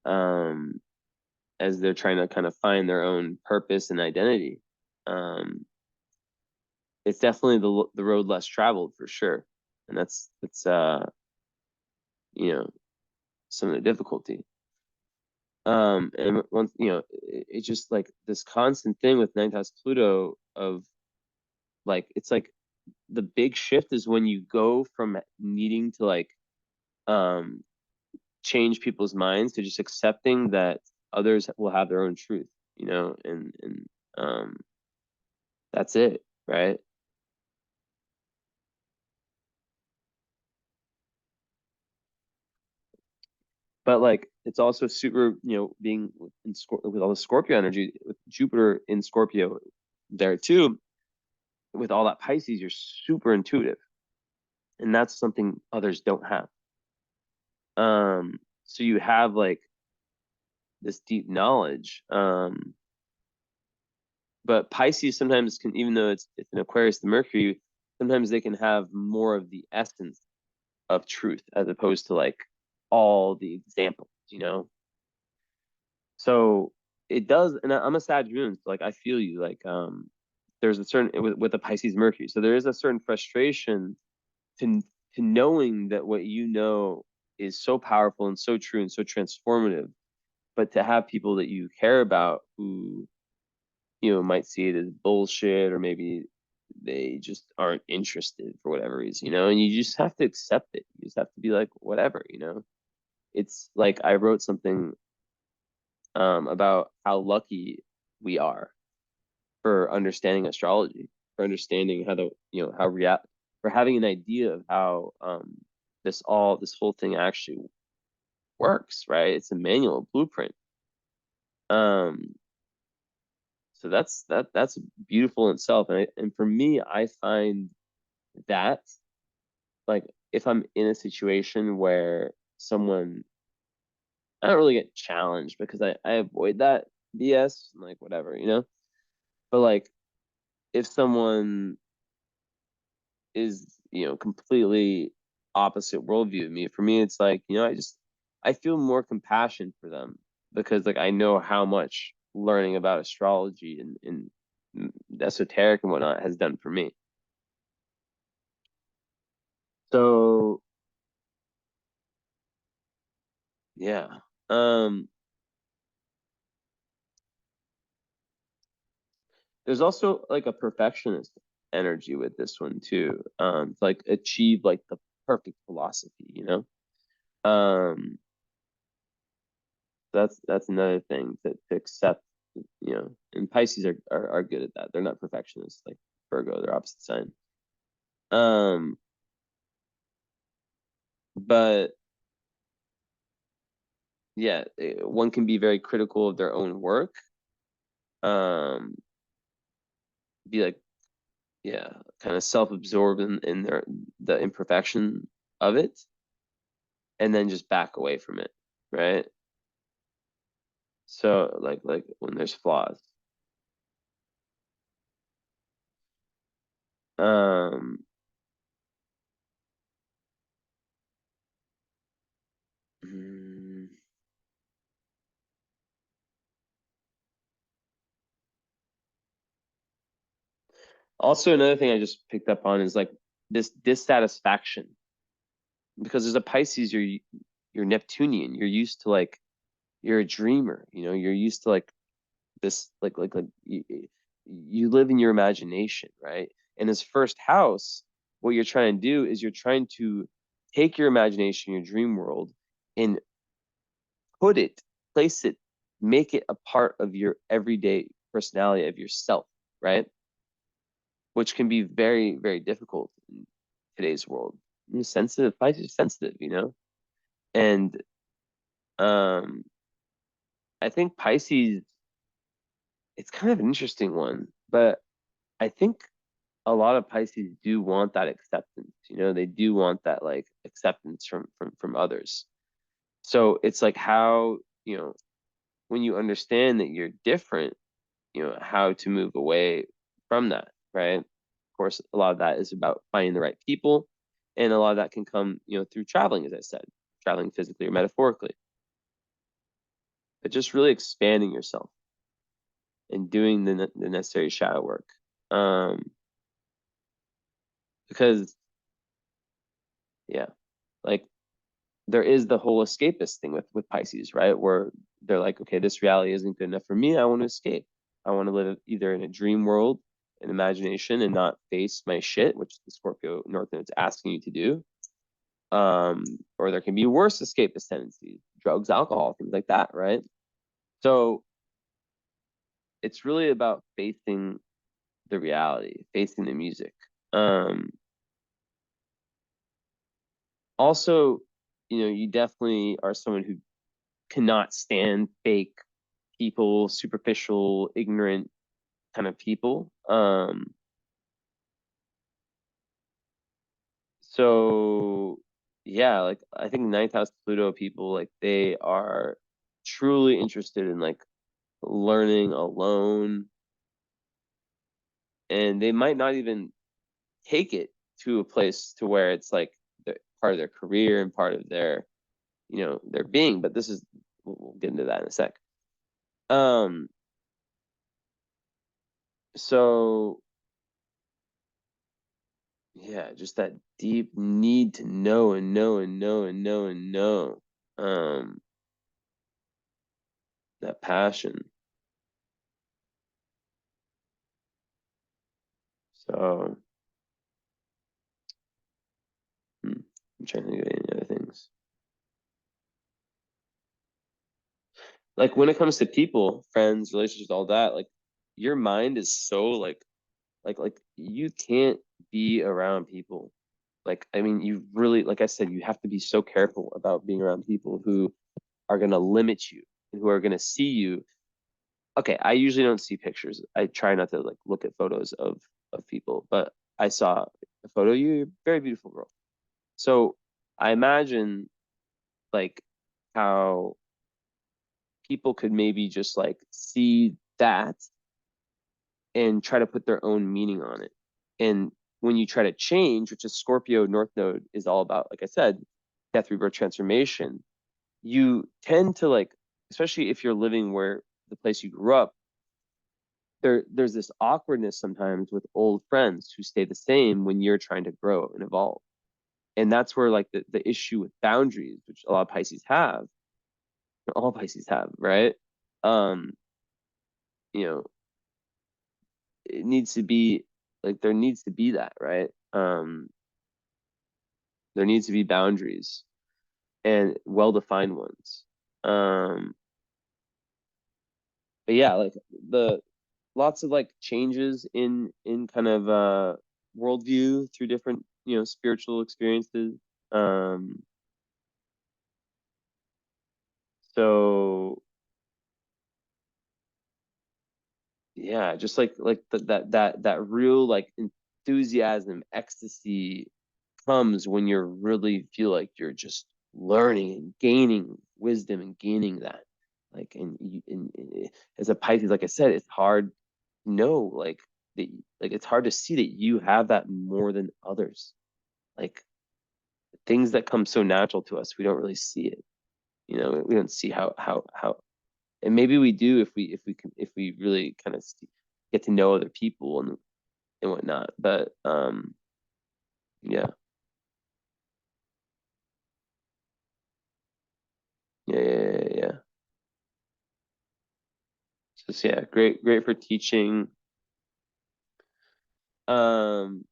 um, as they're trying to kind of find their own purpose and identity. Um, it's definitely the road less traveled for sure, and that's you know some of the difficulty. And once it's just like this constant thing with ninth house Pluto of like it's like the big shift is when you go from needing to like um change people's minds to just accepting that others will have their own truth, and um that's it, right? But like it's also super, being with all the Scorpio energy, with Jupiter in Scorpio there too, with all that Pisces, you're super intuitive, and that's something others don't have. So you have like this deep knowledge. But Pisces sometimes can, even though it's an Aquarius, the Mercury, sometimes they can have more of the essence of truth as opposed to like all the examples, you know. So it does, and I'm a Sag moon, so like I feel you. Like there's a certain with the Pisces Mercury, so there is a certain frustration to to knowing that what you know is so powerful and so true and so transformative. But to have people that you care about who, might see it as bullshit, or maybe they just aren't interested for whatever reason, and you just have to accept it. You just have to be like, whatever. It's like I wrote something about how lucky we are for understanding astrology, for understanding how the, how for having an idea of how this whole thing actually works, right? It's a manual, blueprint. Um, so that's beautiful in itself, and for me, I find that, like, if I'm in a situation where someone, I don't really get challenged because I avoid that BS, like whatever. But like if someone is, completely opposite worldview of me, for me it's like, I feel more compassion for them because like I know how much learning about astrology and esoteric and whatnot has done for me. So yeah. Um there's also like a perfectionist energy with this one too. To like achieve like the perfect philosophy. Um that's another thing to accept, and Pisces are good at that. They're not perfectionists like Virgo, they're opposite sign. Um, but yeah, one can be very critical of their own work. Um, be like, yeah, kind of self-absorbed in the imperfection of it, and then just back away from it, right? So like when there's flaws. Um, mm, Also, another thing I just picked up on is like this dissatisfaction, because there's a Pisces, you're Neptunian. You're used to like you're a dreamer. You're used to like this like you live in your imagination, right? And this first house, what you're trying to do is you're trying to take your imagination, your dream world, and put it, place it, make it a part of your everyday personality of yourself, right? Which can be very, very difficult in today's world. Sensitive, Pisces are sensitive. And um, I think Pisces, it's kind of an interesting one, but I think a lot of Pisces do want that acceptance. They do want that like acceptance from others. So it's like how, when you understand that you're different, how to move away from that, right? Of course, a lot of that is about finding the right people, and a lot of that can come, through traveling, as I said, traveling physically or metaphorically, but just really expanding yourself and doing the necessary shadow work. Um, because yeah, like there is the whole escapist thing with Pisces, right? Where they're like, okay, this reality isn't good enough for me. I want to escape. I want to live either in a dream world, an imagination, and not face my shit, which the Scorpio North Node is asking you to do. Or there can be worse escapist tendencies, drugs, alcohol, things like that, right? So it's really about facing the reality, facing the music. Um, Also, you definitely are someone who cannot stand fake people, superficial, ignorant kind of people. So yeah, like I think ninth house Pluto people, like they are truly interested in like learning alone, and they might not even take it to a place to where it's like part of their career and part of their being. But this is, we'll get into that in a sec. Um, so Yeah, just that deep need to know and know and know and know and know. Um, that passion. So, I'm trying to think of any other things. Like when it comes to people, friends, relationships, all that, like your mind is so like you can't be around people. Like I mean, you really, like I said, you have to be so careful about being around people who are gonna limit you and who are gonna see you. Okay, I usually don't see pictures. I try not to like look at photos of people, but I saw a photo of you, you're a very beautiful girl. So I imagine like how people could maybe just like see that and try to put their own meaning on it. And when you try to change, which is Scorpio North Node is all about, like I said, death, rebirth, transformation, you tend to like, especially if you're living where the place you grew up, there's this awkwardness sometimes with old friends who stay the same when you're trying to grow and evolve. And that's where like the issue with boundaries, which a lot of Pisces have, all Pisces have, right? Um, you know, it needs to be like there needs to be that, right? There needs to be boundaries and well-defined ones. Um, but yeah, like the lots of like changes in kind of worldview through different, spiritual experiences. Um, so yeah, just like that real like enthusiasm, ecstasy comes when you really feel like you're just learning and gaining wisdom and gaining that. Like, and as a Pisces, like I said, it's hard to know, like that, like it's hard to see that you have that more than others. Like things that come so natural to us, we don't really see it. We don't see how, and maybe we do if we really kind of get to know other people and whatnot. But yeah, yeah. So yeah, great for teaching. Um,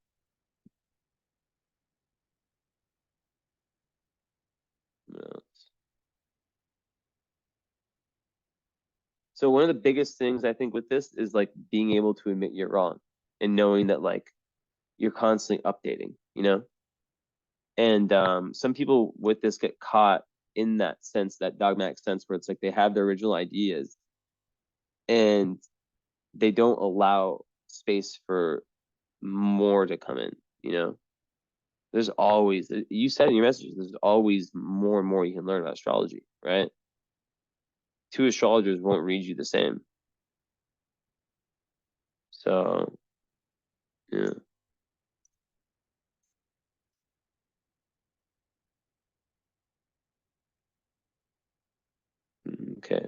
so one of the biggest things I think with this is like being able to admit you're wrong and knowing that like you're constantly updating. And some people with this get caught in that sense, that dogmatic sense where it's like they have their original ideas and they don't allow space for more to come in. There's always, you said in your message, there's always more and more you can learn about astrology, right? Two astrologers won't read you the same. So, yeah. Okay.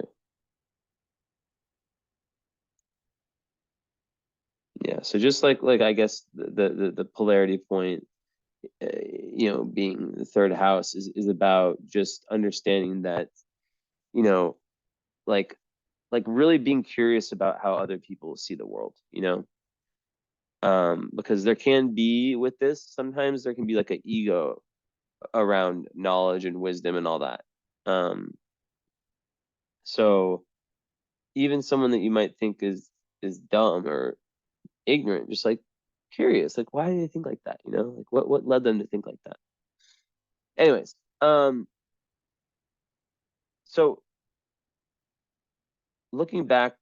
Yeah. So just like I guess the polarity point, being the third house is about just understanding that, you know, like like really being curious about how other people see the world. Because there can be with this, sometimes there can be like an ego around knowledge and wisdom and all that. Um, so even someone that you might think is dumb or ignorant, just like curious, like why do they think like that? Like what led them to think like that? Anyways, so looking back,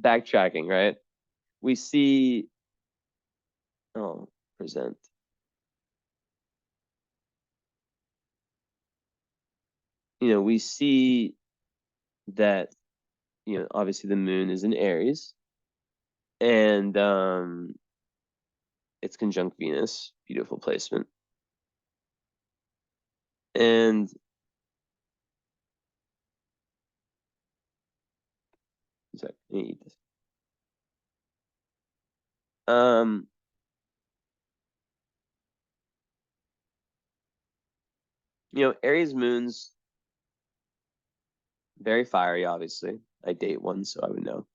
backtracking, right? We see, oh, present. We see that, obviously the moon is in Aries and it's conjunct Venus, beautiful placement. And sorry, I need to eat this. Um, Aries moons, very fiery, obviously. I date one, so I would know.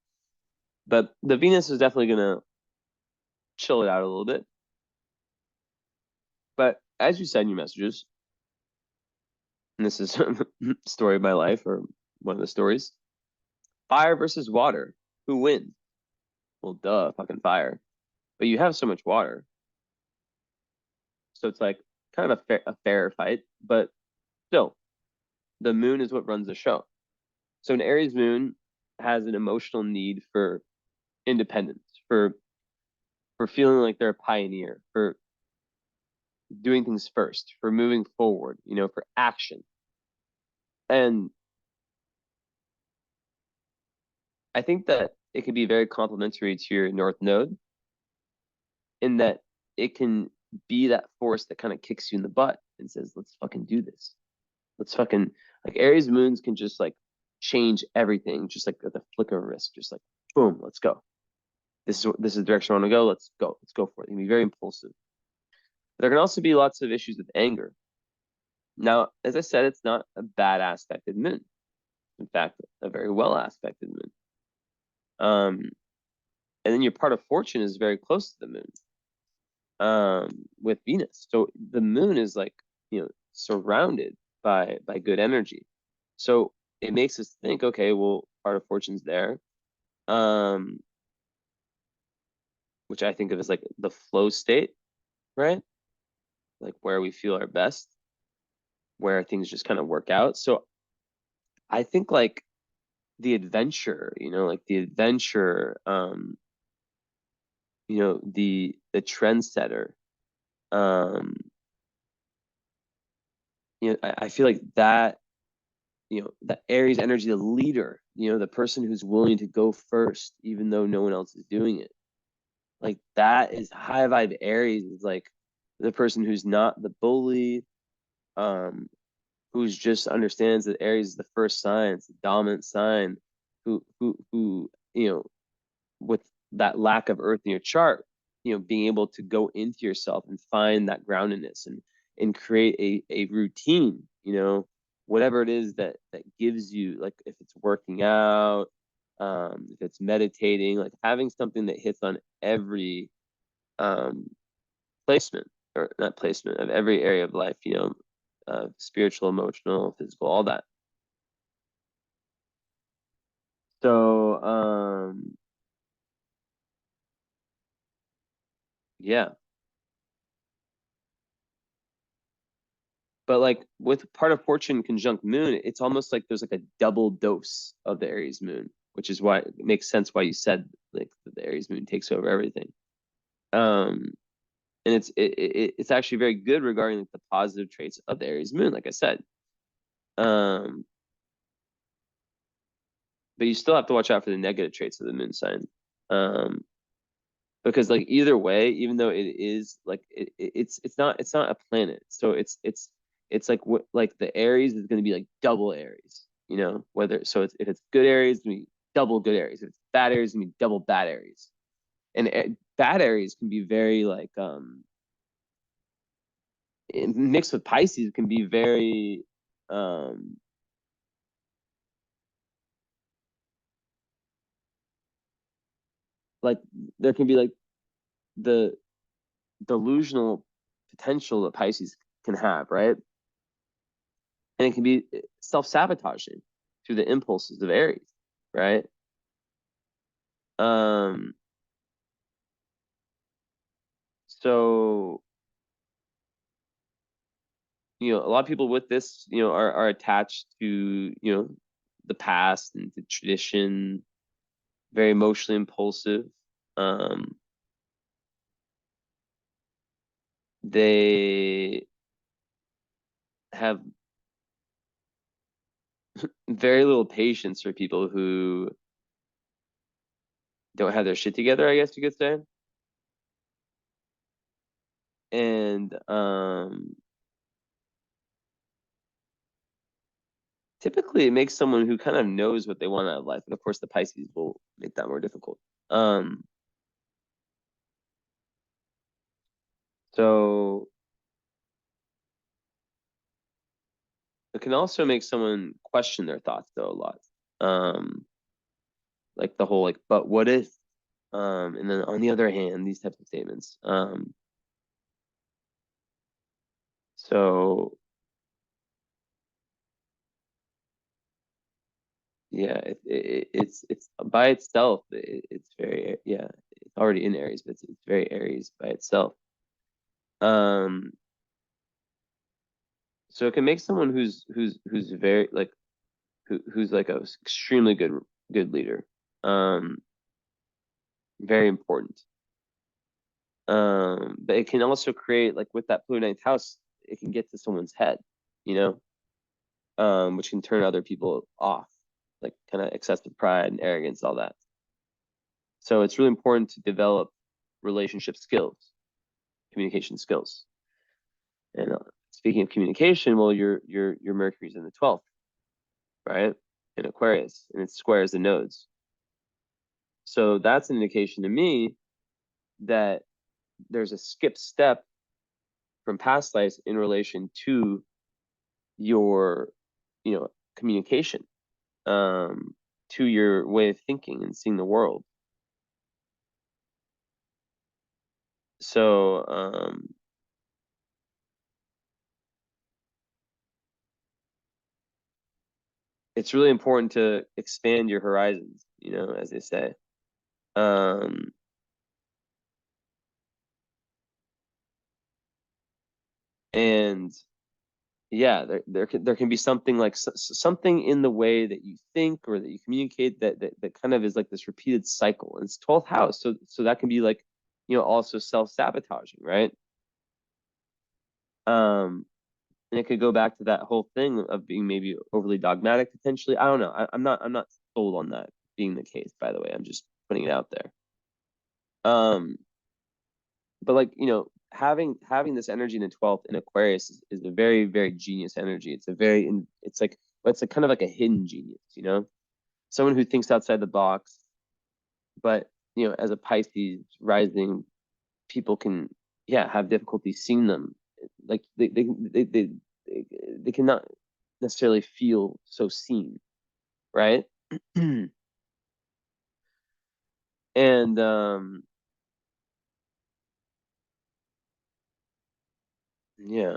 But the Venus is definitely gonna chill it out a little bit. But as you said in your messages, and this is story of my life or one of the stories, fire versus water. Who wins? Well, duh, fucking fire. But you have so much water. So it's like kind of a fair fight, but still, the moon is what runs the show. So an Aries moon has an emotional need for independence, for feeling like they're a pioneer, for doing things first, for moving forward, for action. And I think that it can be very complementary to your North Node in that it can be that force that kind of kicks you in the butt and says, let's fucking do this. Let's fucking like Aries moons can just like change everything, just like at the flick of a wrist, just like boom, let's go. This is the direction I want to go. Let's go. Let's go for it. It can be very impulsive. There can also be lots of issues with anger. Now, as I said, it's not a bad aspected moon. In fact, a very well aspected moon. Um, and then your part of fortune is very close to the moon, with Venus. So the moon is like, surrounded by good energy. So it makes us think, okay, well, part of fortune's there. Um, which I think of as like the flow state, right? Like where we feel our best, where things just kind of work out. So I think like the adventure, like the adventure, the trendsetter, um, I feel like that, that Aries energy, the leader, the person who's willing to go first, even though no one else is doing it. Like that is high vibe Aries is like the person who's not the bully, um, who's just understands that Aries is the first sign, it's the dominant sign, who with that lack of earth in your chart, being able to go into yourself and find that groundedness and create a routine, whatever it is that gives you, like if it's working out, if it's meditating, like having something that hits on every um placement or not placement of every area of life, spiritual, emotional, physical, all that. So yeah. But like with part of fortune conjunct moon, it's almost like there's like a double dose of the Aries moon, which is why it makes sense why you said like the Aries moon takes over everything. Um, and it's actually very good regarding like the positive traits of the Aries moon, like I said. Um, but you still have to watch out for the negative traits of the moon sign. Um, because like either way, even though it is like it's not a planet, so it's like what like the Aries is going to be like double Aries, whether so if it's good Aries, it's gonna be double good Aries. If it's bad Aries, it's gonna be double bad Aries, and bad Aries can be very like mixed with Pisces can be very um like there can be like the delusional potential that Pisces can have, right? And it can be self-sabotaging through the impulses of Aries, right? Um, so a lot of people with this, are attached to, the past and the tradition, very emotionally impulsive. Um, they have very little patience for people who don't have their shit together, I guess you could say. And typically it makes someone who kind of knows what they want out of life. And of course, the Pisces will make that more difficult. Um, so It can also make someone question their thoughts though a lot. Like the whole like, but what if? And then on the other hand, these types of statements. So yeah, it's by itself. It's very yeah. It's already in Aries, but it's very Aries by itself. Um, so it can make someone who's very like who's like a extremely good leader. Um, very important. But it can also create like with that Pluto ninth house, it can get to someone's head, you know, which can turn other people off, like kind of excessive pride and arrogance, all that. So it's really important to develop relationship skills, communication skills. And speaking of communication, well, your Mercury's in the 12th, right? In Aquarius, and it squares the nodes. So that's an indication to me that there's a skip step from past lives in relation to your, communication, to your way of thinking and seeing the world. So, it's really important to expand your horizons, as they say. Um, and yeah, there can be something like something in the way that you think or that you communicate that kind of is like this repeated cycle. And it's 12th house, so that can be like, also self-sabotaging, right? And it could go back to that whole thing of being maybe overly dogmatic potentially. I don't know. I'm not sold on that being the case, by the way. I'm just putting it out there. Um, but like, having this energy in the 12th in Aquarius is a very, very genius energy. It's like kind of like a hidden genius, someone who thinks outside the box. But as a Pisces rising, people can, yeah, have difficulty seeing them. Like they cannot necessarily feel so seen, right? And yeah.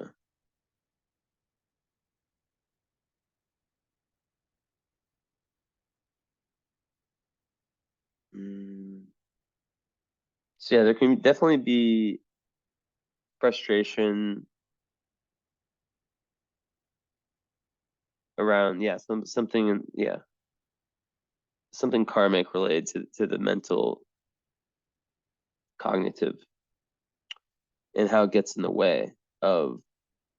Mm. So yeah, there can definitely be frustration around, yeah, something, yeah, something karmic related to the mental, cognitive, and how it gets in the way of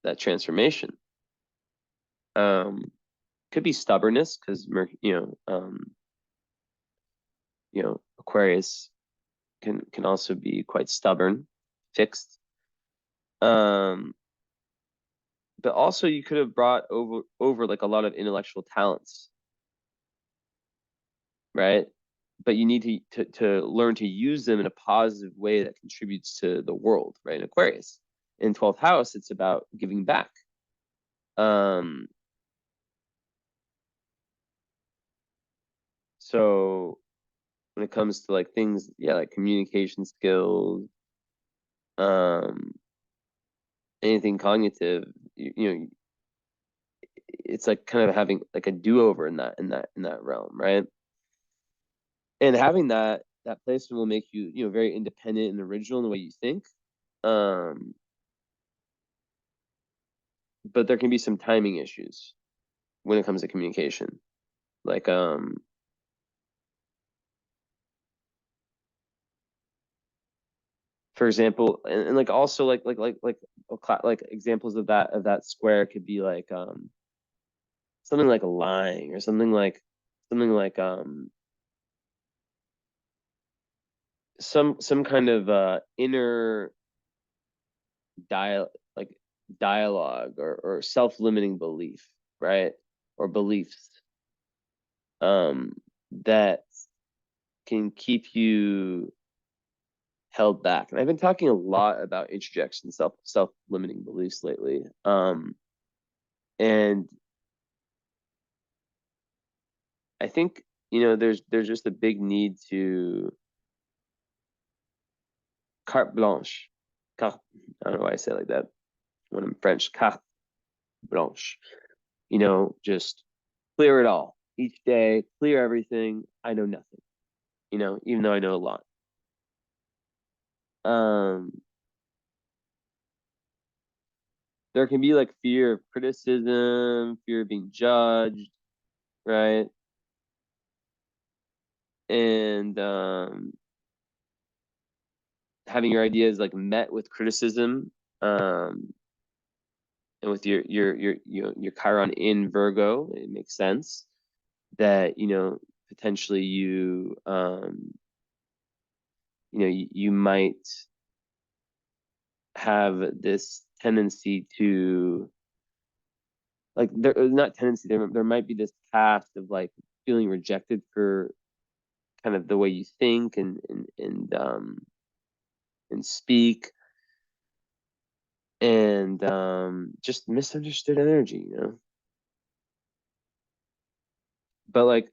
that transformation. Could be stubbornness because Aquarius can also be quite stubborn, fixed. Um, but also you could have brought over like a lot of intellectual talents, right? But you need to learn to use them in a positive way that contributes to the world, right? In Aquarius. In 12th house, it's about giving back. Um, so when it comes to like things, yeah, like communication skills, um, anything cognitive, it's like kind of having like a do-over in that realm, right? And having that placement will make you, very independent and original in the way you think. Um, but there can be some timing issues when it comes to communication. Like, for example, and like also like examples of that square could be like something like lying or something like some kind of inner dial like dialogue or self-limiting belief, right? Or beliefs um that can keep you held back. And I've been talking a lot about introjection, self-limiting beliefs lately. And I think, there's just a big need to carte blanche. Carte, I don't know why I say it like that when I'm French. Carte blanche. Just clear it all each day, clear everything. I know nothing, even though I know a lot. Um, there can be like fear of criticism, fear of being judged, right? And having your ideas like met with criticism, um, and with your Chiron in Virgo, it makes sense that potentially you might have this tendency to like there not tendency there might be this past of like feeling rejected for kind of the way you think and speak and just misunderstood energy. But like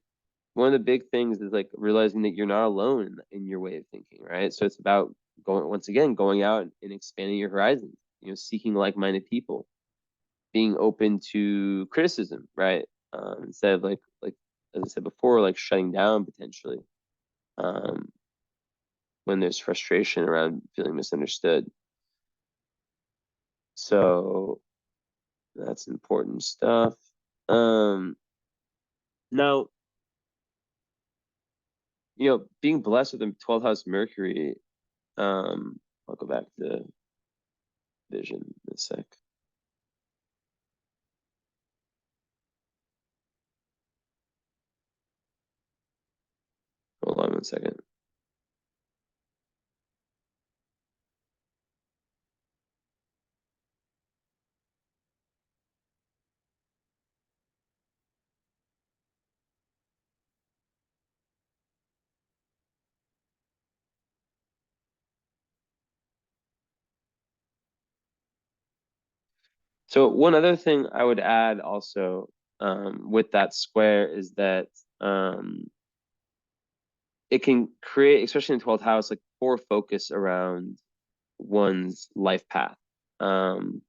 one of the big things is like realizing that you're not alone in your way of thinking, right? So it's about going out and expanding your horizons, seeking like-minded people, being open to criticism, right? Instead of like as I said before, like shutting down potentially um, when there's frustration around feeling misunderstood. So that's important stuff. Now, being blessed with a 12th house Mercury, I'll go back to vision in a sec. Hold on one second. So one other thing I would add also with that square is that it can create, especially in 12th house, like poor focus around one's life path. And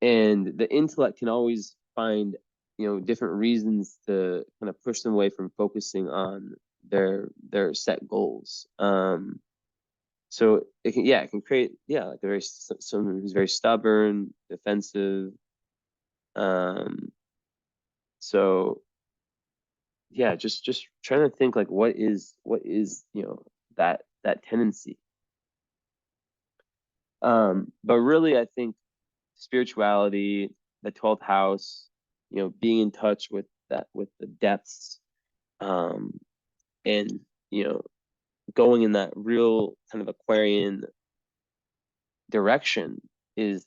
the intellect can always find, different reasons to kind of push them away from focusing on their set goals. So it can create, like someone who's very stubborn, defensive. Um, so yeah, just trying to think like what is that tendency. But really, I think spirituality, the 12th house, being in touch with the depths, um, and you know, going in that real kind of Aquarian direction is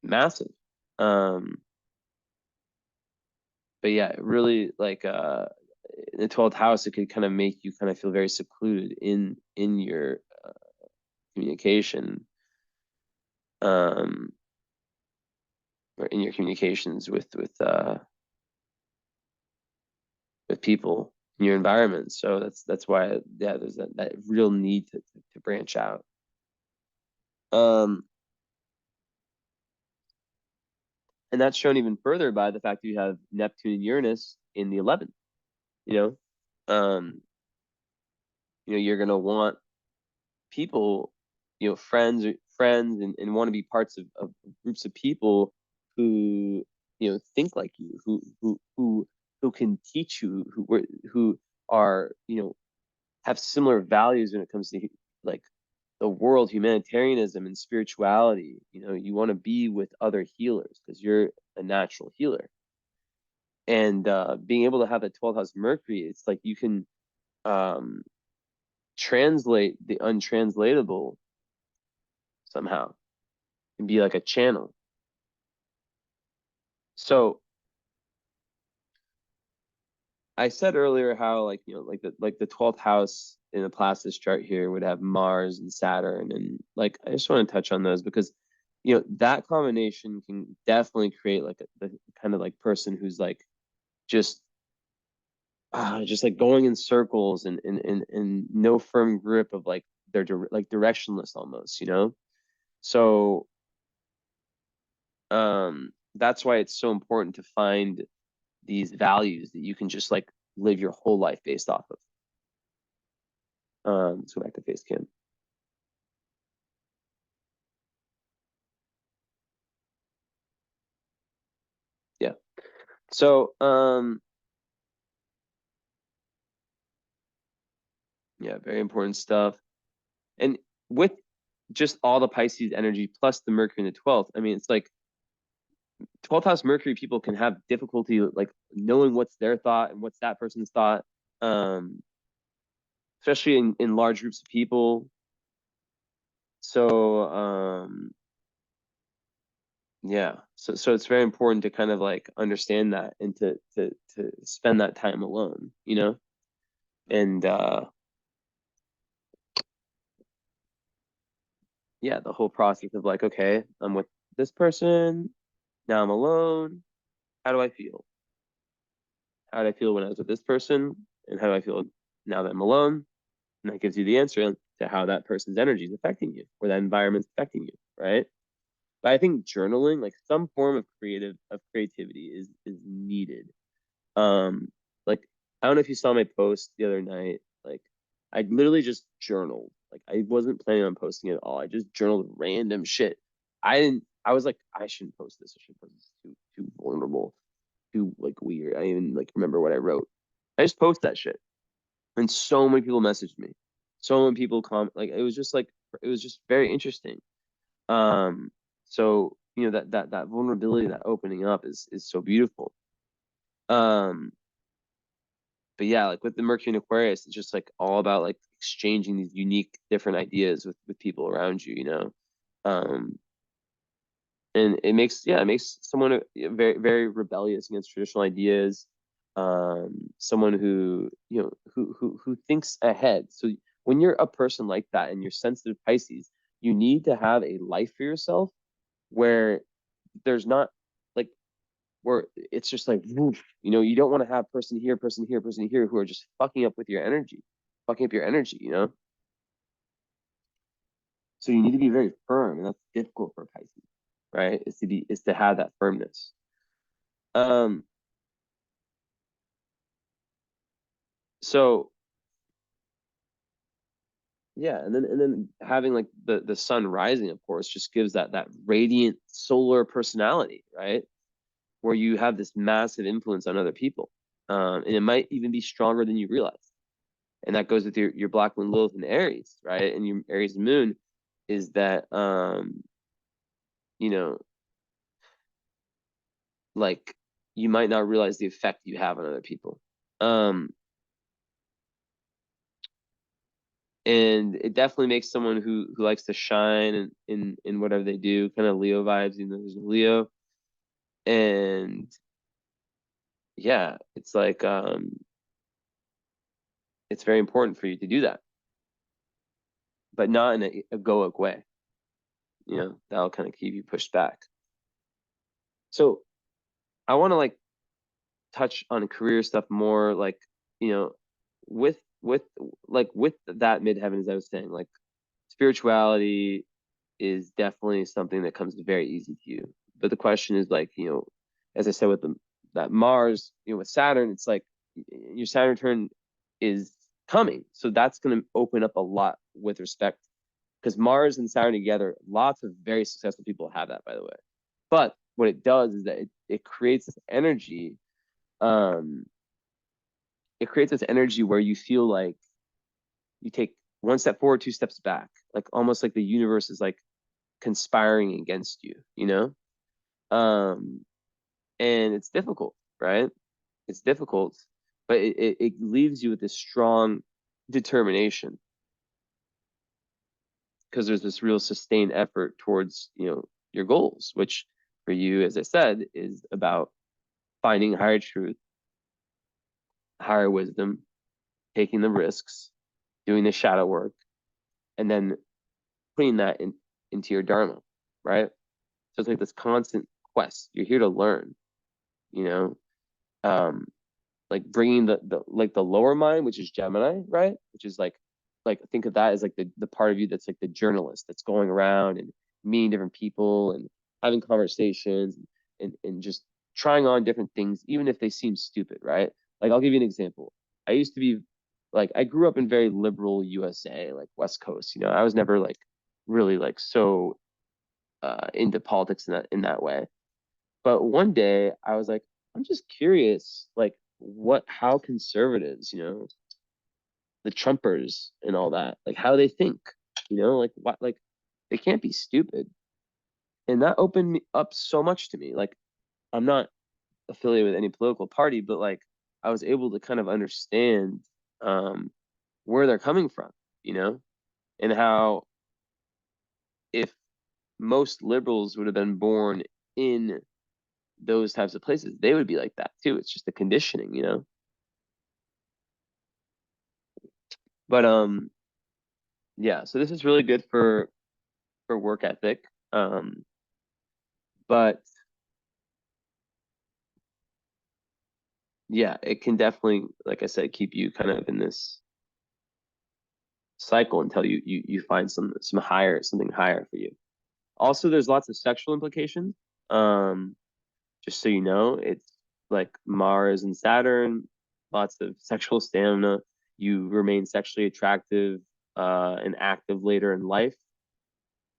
massive. Um, but yeah, really like in the 12th house, it could kind of make you kind of feel very secluded in your communication, um, or in your communications with people in your environment. So that's why there's that real need to branch out. Um, and that's shown even further by the fact that you have Neptune and Uranus in the 11th. You know, um, you're gonna want people, friends, and want to be parts of groups of people who think like you, who can teach you, who are have similar values when it comes to like the world, humanitarianism and spirituality. You want to be with other healers because you're a natural healer. And being able to have that 12th house Mercury, it's like you can um, translate the untranslatable somehow and be like a channel. So I said earlier how like like the 12th house in the Placidus chart here would have Mars and Saturn, and like I just want to touch on those because that combination can definitely create like the kind of like person who's like just just like going in circles and no firm grip of like they're like directionless almost, you know? So that's why it's so important to find these values that you can just like live your whole life based off of. Let's go back to face cam. Yeah. So yeah, very important stuff. And with just all the Pisces energy plus the Mercury in the 12th, I mean, it's like 12th house Mercury people can have difficulty like knowing what's their thought and what's that person's thought, um, especially in large groups of people. So yeah, so it's very important to kind of like understand that and to spend that time alone, you know, and yeah, the whole process of like, okay, I'm with this person, now I'm alone. How do I feel? How did I feel when I was with this person? And how do I feel now that I'm alone? And that gives you the answer to how that person's energy is affecting you or that environment's affecting you, right? But I think journaling, like some form of creativity is needed. Like I don't know if you saw my post the other night. Like I literally just journaled. Like I wasn't planning on posting it at all. I just journaled random shit. I didn't. I was like, I shouldn't post this. I shouldn't post this. Too vulnerable. Too like weird. I even like remember what I wrote. I just post that shit, and so many people messaged me. So many people comment. Like it was just very interesting. Um, so you know that vulnerability, that opening up is so beautiful. Um, but yeah, like with the Mercury and Aquarius, it's just like all about like exchanging these unique, different ideas with people around you, you know. Um, and it makes someone very very rebellious against traditional ideas. Someone who you know who thinks ahead. So when you're a person like that and you're sensitive Pisces, you need to have a life for yourself where there's not like where it's just like woof, you know, you don't want to have person here, person here, person here who are just fucking up with your energy, fucking up your energy, you know. So you need to be very firm, and that's difficult for Pisces, right? Is to have that firmness. Um, so yeah, and then having like the sun rising, of course, just gives that radiant solar personality, right? Where you have this massive influence on other people, and it might even be stronger than you realize. And that goes with your Black Moon Lilith and Aries, right? And your Aries Moon is that you know, like you might not realize the effect you have on other people. Um, and it definitely makes someone who likes to shine in whatever they do, kind of Leo vibes, even though there's a Leo. And yeah, it's like it's very important for you to do that, but not in a egoic way. You know, that'll kind of keep you pushed back. So I want to like touch on career stuff more, like you know, with like with that midheaven, as I was saying, like spirituality is definitely something that comes very easy to you. But the question is like, you know, as I said with the that Mars, you know, with Saturn, it's like your Saturn return is coming. So that's going to open up a lot with respect because Mars and Saturn together, lots of very successful people have that, by the way. But what it does is that it creates this energy. Um, it creates this energy where you feel like you take one step forward, two steps back, like almost like the universe is like conspiring against you, you know? Um, and it's difficult, right? It's difficult, but it leaves you with this strong determination because there's this real sustained effort towards, you know, your goals, which for you, as I said, is about finding higher truth, higher wisdom, taking the risks, doing the shadow work, and then putting that into your dharma, right? So it's like this constant quest. You're here to learn, you know. Um, like bringing the lower mind, which is Gemini, right? Which is like think of that as like the part of you that's like the journalist that's going around and meeting different people and having conversations and just trying on different things, even if they seem stupid, right? Like I'll give you an example. I used to be like I grew up in very liberal USA, like West Coast. I was never like really like so into politics in that way. But one day I was like, I'm just curious, like how conservatives, the Trumpers and all that, like how they think, like what, like they can't be stupid. And that opened me up so much to me. Like I'm not affiliated with any political party, but like I was able to kind of understand um, where they're coming from, you know, and how if most liberals would have been born in those types of places, they would be like that too. It's just the conditioning. But yeah, so this is really good for work ethic. But yeah, it can definitely, like I said, keep you kind of in this cycle until you find something higher for you. Also, there's lots of sexual implications. Um, just so you know, it's like Mars and Saturn, lots of sexual stamina. You remain sexually attractive and active later in life.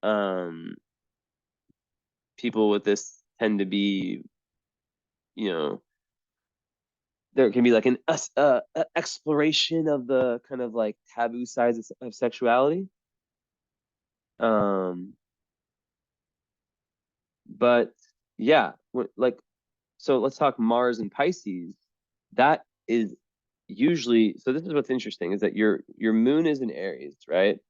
Um, People with this tend to be, you know, there can be like an exploration of the kind of like taboo sides of sexuality. Um, but yeah, like so let's talk Mars and Pisces. That is usually, so this is what's interesting is that your moon is in Aries, right?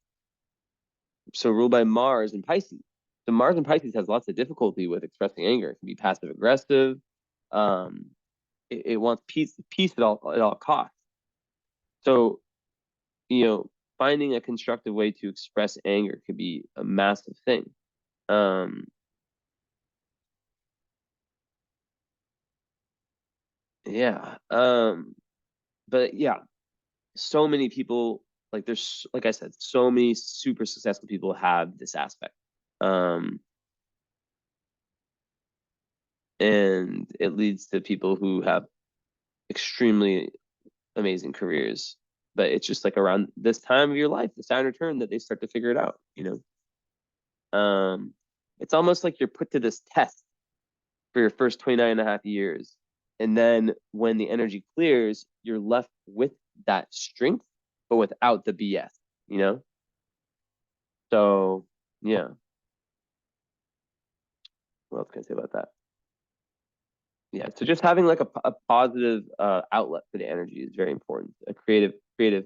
So ruled by Mars and Pisces. So Mars and Pisces has lots of difficulty with expressing anger. It can be passive aggressive. Um, it wants peace at all costs. So, you know, finding a constructive way to express anger could be a massive thing. Um, yeah. But yeah, so many people like there's like I said, so many super successful people have this aspect. Um, and it leads to people who have extremely amazing careers. But it's just like around this time of your life, the Saturn return, that they start to figure it out. It's almost like you're put to this test for your first 29 and a half years. And then when the energy clears, you're left with that strength, but without the BS. So, yeah, what else can I say about that? Yeah, so just having like a positive outlet for the energy is very important. A creative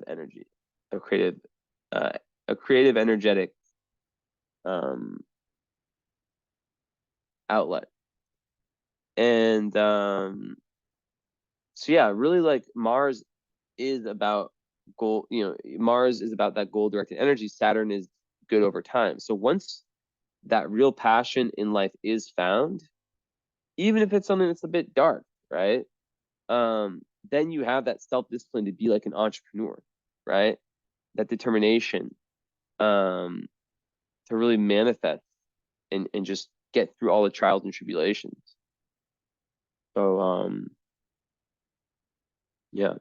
energy, a creative uh, energetic um, outlet. And so yeah, really like Mars is about goal, Mars is about that goal directed energy. Saturn is good over time. So once that real passion in life is found, even if it's something that's a bit dark, right? Then you have that self-discipline to be like an entrepreneur, right? That determination um to really manifest and just get through all the trials and tribulations. So yeah.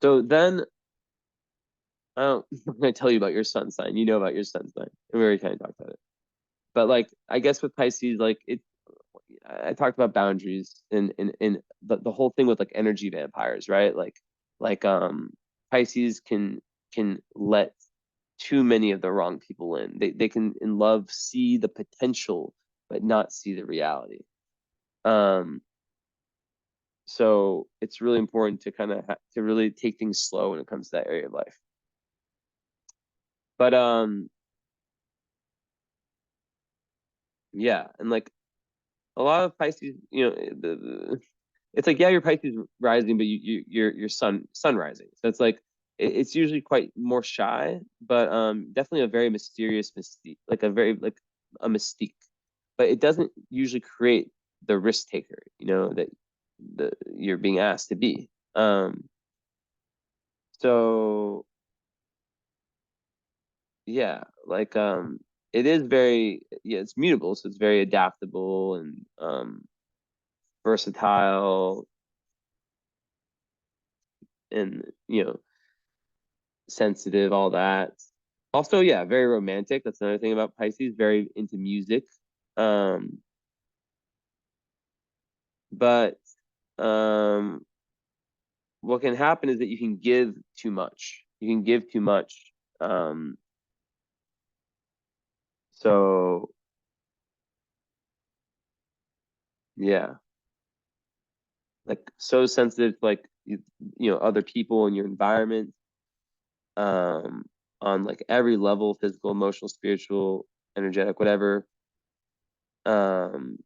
So then I'm gonna tell you about your sun sign. You know about your sun sign. And we already kind of talked about it. But like I guess with Pisces, like I talked about boundaries and the whole thing with like energy vampires, right? Like Pisces can let too many of the wrong people in. They can in love see the potential but not see the reality. Um so it's really important to kind of to really take things slow when it comes to that area of life. But yeah, and like a lot of Pisces, it's like yeah, your Pisces rising, but your sun rising. So it's like it's usually quite more shy, but definitely a very mysterious mystique, like a very like a mystique. But it doesn't usually create the risk taker, that you're being asked to be. Um, so yeah, like it is very, yeah, it's mutable, so it's very adaptable and versatile and sensitive, all that. Also, yeah, very romantic. That's another thing about Pisces, very into music. Um, but um, what can happen is that you can give too much. You can give too much. Um, so yeah, like so sensitive to like other people in your environment, um, on like every level, physical, emotional, spiritual, energetic, whatever. Um,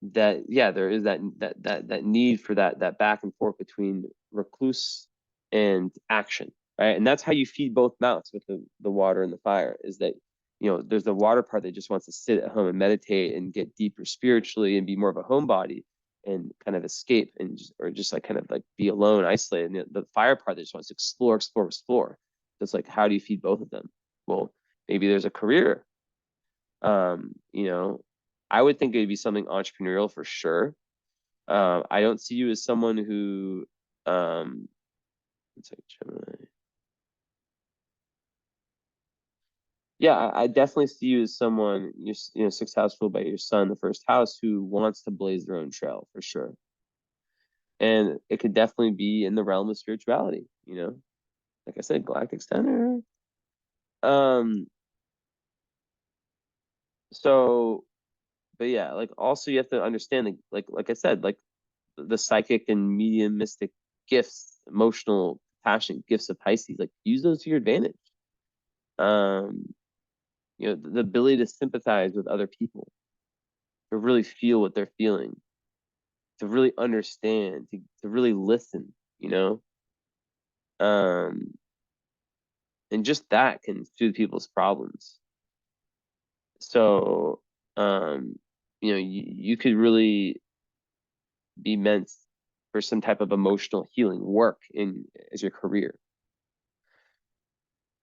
that yeah, there is that need for that back and forth between recluse and action, right? And that's how you feed both mouths with the water and the fire, is that there's the water part that just wants to sit at home and meditate and get deeper spiritually and be more of a homebody and kind of escape and just like kind of like be alone, isolated. And the fire part that just wants to explore, explore, explore. So it's like, how do you feed both of them? Well, maybe there's a career. um you know I would think it'd be something entrepreneurial for sure. I don't see you as someone who, it's like Gemini. Yeah, I definitely see you as someone, sixth house ruled by your son, the first house, who wants to blaze their own trail for sure. And it could definitely be in the realm of spirituality, like I said, galactic center. Um, so, but yeah, like also you have to understand, like I said, like the psychic and mediumistic gifts, emotional, passionate gifts of Pisces, like use those to your advantage. Um, the ability to sympathize with other people, to really feel what they're feeling, to really understand, to really listen, um, and just that can soothe people's problems. So, you could really be meant for some type of emotional healing work in as your career.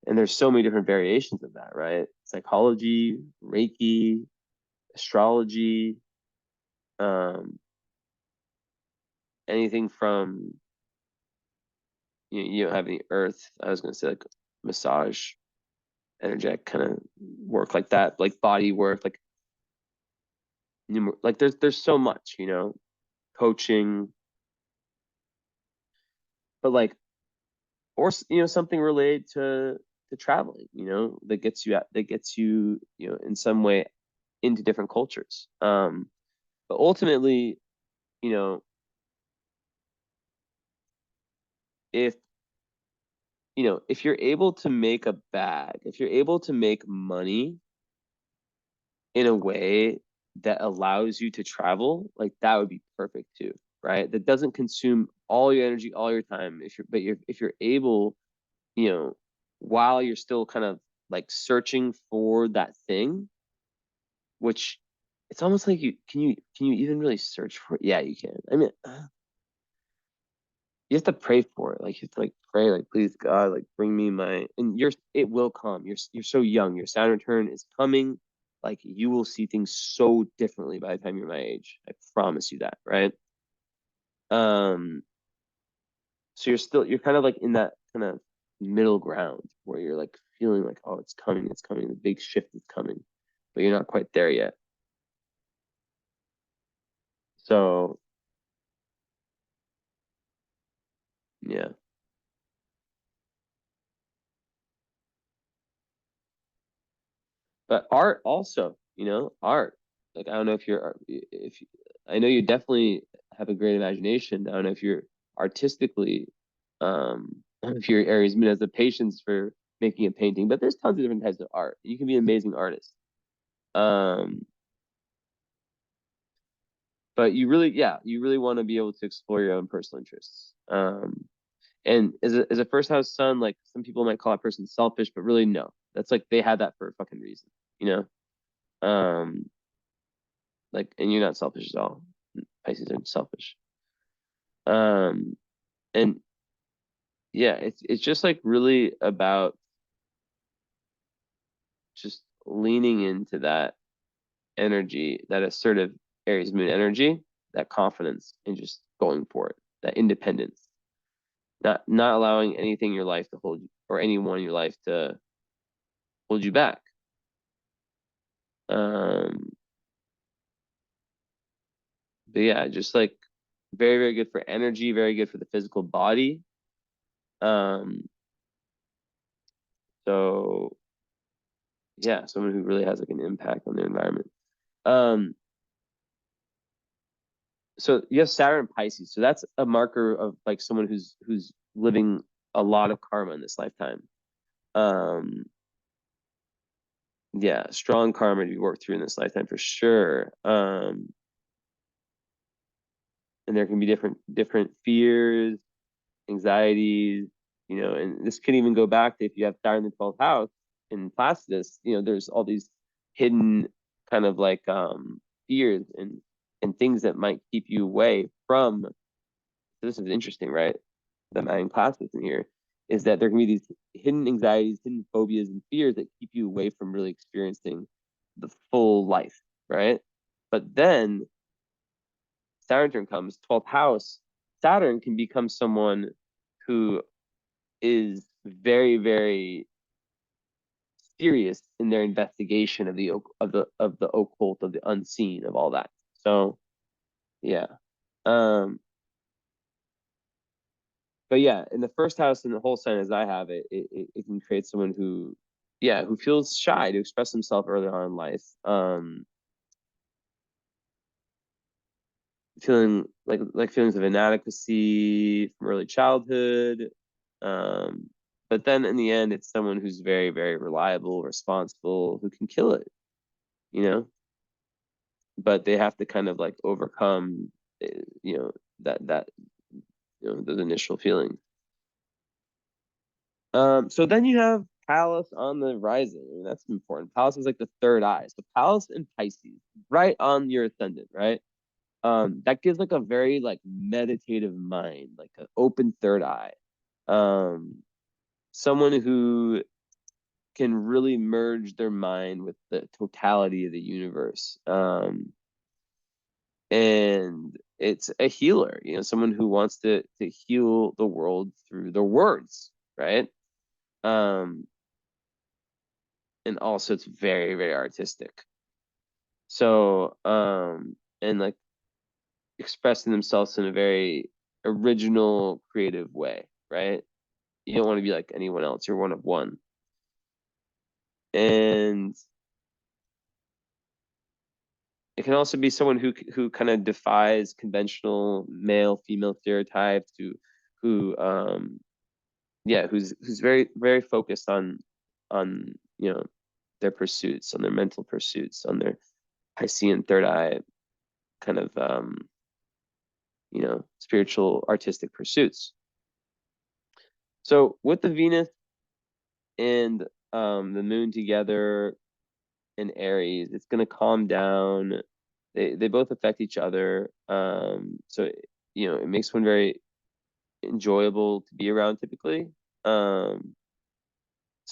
And there's so many different variations of that, right? Psychology, Reiki, astrology, um, anything from you don't have any earth. I was gonna say like massage, energetic kind of work like that, like body work, like there's so much, coaching, but like or something related to traveling, that gets you in some way into different cultures. But ultimately, you know, if if you're able to make a bag, if you're able to make money in a way that allows you to travel, like that would be perfect too, right? That doesn't consume all your energy, all your time. If you're able, you know, while you're still kind of like searching for that thing, which it's almost like you even really search for it? Yeah, you can. I mean, you have to pray for it. Like you have to like pray, like please God, like bring me my, and it will come. You're so young. Your Saturn return is coming. Like you will see things so differently by the time you're my age. I promise you that, right? Um, so you're kind of like in that kind of middle ground where you're like feeling like, oh, it's coming, the big shift is coming, but you're not quite there yet. So yeah. But art also, art. Like I don't know if I know you definitely have a great imagination. I don't know if you're artistically, if your Aries moon has the patience for making a painting, but there's tons of different types of art. You can be an amazing artist. Um, but you really want to be able to explore your own personal interests. And as a first house sun, like some people might call that person selfish, but really no. That's like they had that for a fucking reason, you know? Like, and you're not selfish at all. Pisces aren't selfish. And yeah, it's just like really about just leaning into that energy, that assertive Aries moon energy, that confidence, and just going for it, that independence, not allowing anything in your life to hold you, or anyone in your life to hold you back. Um, but yeah, just like very, very good for energy, very good for the physical body. Um, so yeah, someone who really has like an impact on their environment. Um, so you have Saturn Pisces, so that's a marker of like someone who's living a lot of karma in this lifetime. Um, yeah, strong karma to be worked through in this lifetime for sure. And there can be different fears, anxieties, and this could even go back to if you have Saturn in the 12th house in Placidus, there's all these hidden kind of like fears and things that might keep you away from. So this is interesting, right? That adding Placidus in here is that there can be these hidden anxieties, hidden phobias, and fears that keep you away from really experiencing the full life, right? But then Saturn comes, 12th house. Saturn can become someone who is very, very serious in their investigation of the occult, of the unseen, of all that. So yeah. Um, but yeah, in the first house in the whole sign as I have it, it can create someone who, yeah, who feels shy to express himself early on in life. Feeling like feelings of inadequacy from early childhood. Um, but then in the end, it's someone who's very, very reliable, responsible, who can kill it, you know. But they have to kind of like overcome, you know, that those initial feelings. So then you have Pallas on the rising. I mean, that's important. Pallas is like the third eye. So Pallas and Pisces, right on your ascendant, right? That gives like a very like meditative mind, like an open third eye. Um, Someone who can really merge their mind with the totality of the universe. And it's a healer, someone who wants to heal the world through their words, right? Um, and also it's very, very artistic. So, and like expressing themselves in a very original, creative way, right? You don't want to be like anyone else. You're one of one. And it can also be someone who kind of defies conventional male female stereotypes, who yeah, who's very, very focused on their pursuits, on their mental pursuits, on their Piscean third eye kind of spiritual artistic pursuits. So with the Venus and the moon together in Aries, it's going to calm down. They both affect each other. So it makes one very enjoyable to be around typically. Someone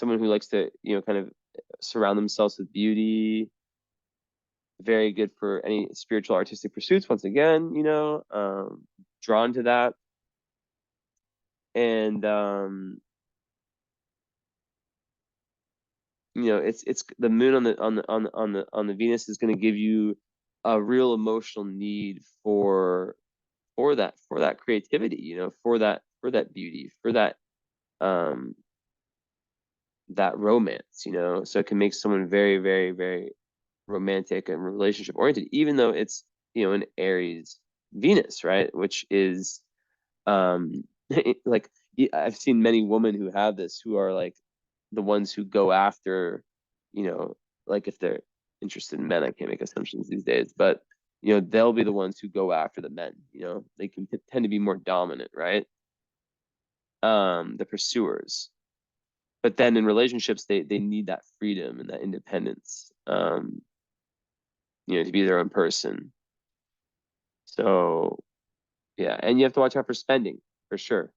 who likes to kind of surround themselves with beauty. Very good for any spiritual artistic pursuits. Once again, drawn to that. And it's the moon on the Venus is going to give you a real emotional need for that creativity, for that beauty, for that romance, so it can make someone very, very, very romantic and relationship oriented, even though it's an Aries Venus, right, which is um like I've seen many women who have this, who are like the ones who go after, you know like if they're interested in men. I can't make assumptions these days, but they'll be the ones who go after the men. They can tend to be more dominant, right? The pursuers. But then in relationships, they need that freedom and that independence, to be their own person. So Yeah, and you have to watch out for spending for sure.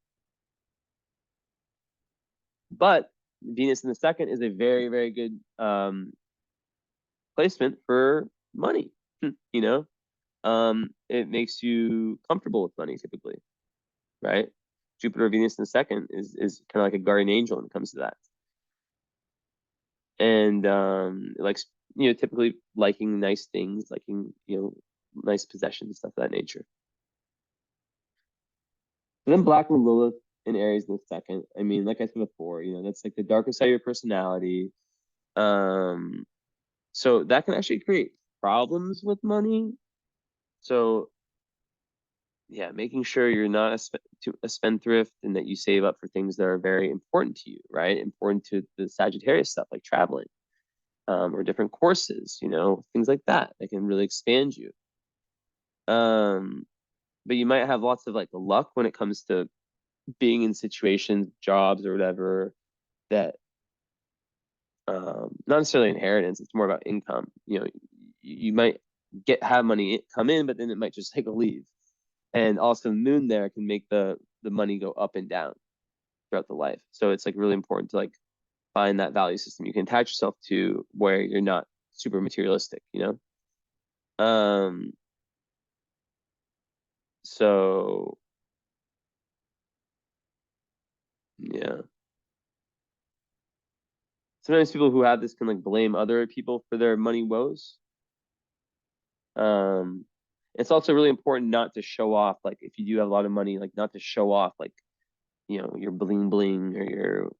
But Venus in the second is a very, very good placement for money. You know, it makes you comfortable with money typically, right? Jupiter, Venus in the second is kind of like a guardian angel when it comes to that. And like typically liking nice things, liking nice possessions, stuff of that nature. And then Black and Lilith in Aries in the second. I mean, like I said before, that's like the darkest side of your personality. Um, so that can actually create problems with money. So yeah, making sure you're not a spendthrift and that you save up for things that are very important to you, right? Important to the Sagittarius stuff like traveling, or different courses, things like that that can really expand you. Um, but you might have lots of like luck when it comes to being in situations, jobs or whatever that not necessarily inheritance, it's more about income. You might have money come in, but then it might just take a leave. And also moon there can make the money go up and down throughout the life. So it's like really important to like find that value system you can attach yourself to where you're not super materialistic, Um, so yeah. Sometimes people who have this can like blame other people for their money woes. Um, it's also really important not to show off, like if you do have a lot of money, like not to show off like, your bling bling or your,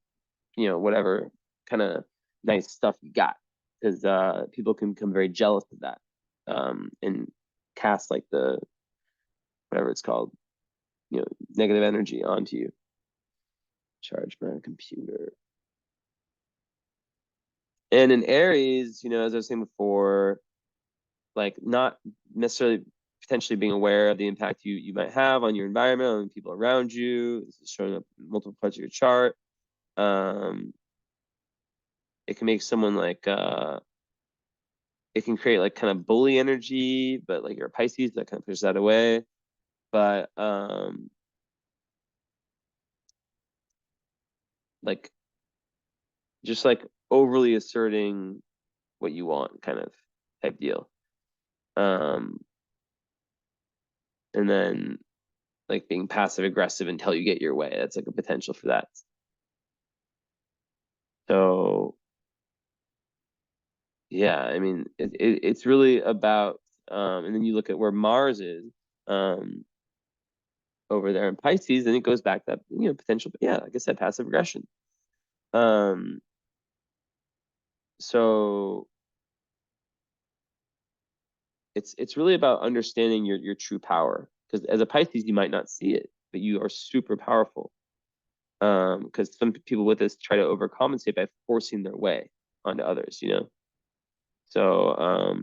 whatever kind of nice stuff you got. Because people can become very jealous of that. And cast like the whatever it's called, negative energy onto you. Charge my computer. And in Aries, as I was saying before, like not necessarily potentially being aware of the impact you might have on your environment, on people around you. This is showing up in multiple parts of your chart. Um, it can make someone like it can create like kind of bully energy, but like you're a Pisces, that kind of pushes that away. But like just like overly asserting what you want kind of type deal. Um, and then like being passive aggressive until you get your way. That's like a potential for that. So yeah, I mean it's really about and then you look at where Mars is um over there in Pisces, and it goes back to that, potential, yeah, like I said, passive aggression. Um so it's really about understanding your true power, because as a Pisces you might not see it, but you are super powerful. Because some people with this try to overcompensate by forcing their way onto others. So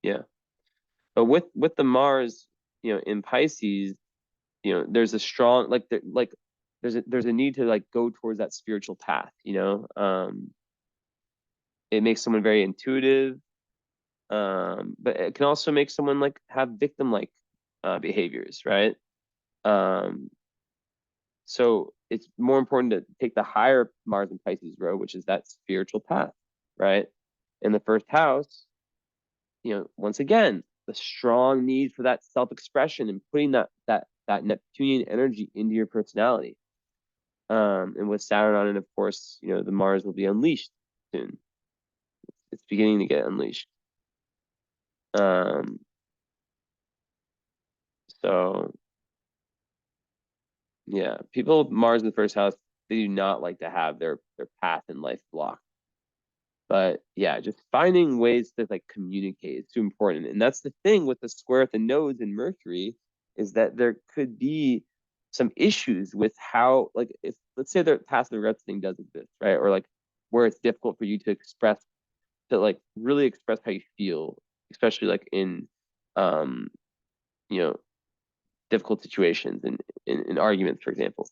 yeah. But with the Mars, in Pisces, there's a strong like there's a need to like go towards that spiritual path. It makes someone very intuitive, but it can also make someone like have victim like behaviors, right? Um, so it's more important to take the higher Mars and Pisces road, which is that spiritual path, right? In the first house, once again, the strong need for that self-expression and putting that Neptunian energy into your personality. And with Saturn on it, of course, the Mars will be unleashed soon. It's beginning to get unleashed. Um, so yeah, people with Mars in the first house, they do not like to have their path in life blocked. But yeah, just finding ways to like communicate is too important. And that's the thing with the square at the nodes in Mercury, is that there could be some issues with how, like, if let's say the passive aggressive thing does exist, right? Or like where it's difficult for you to like really express how you feel, especially like in um, you know, difficult situations and in arguments, for example.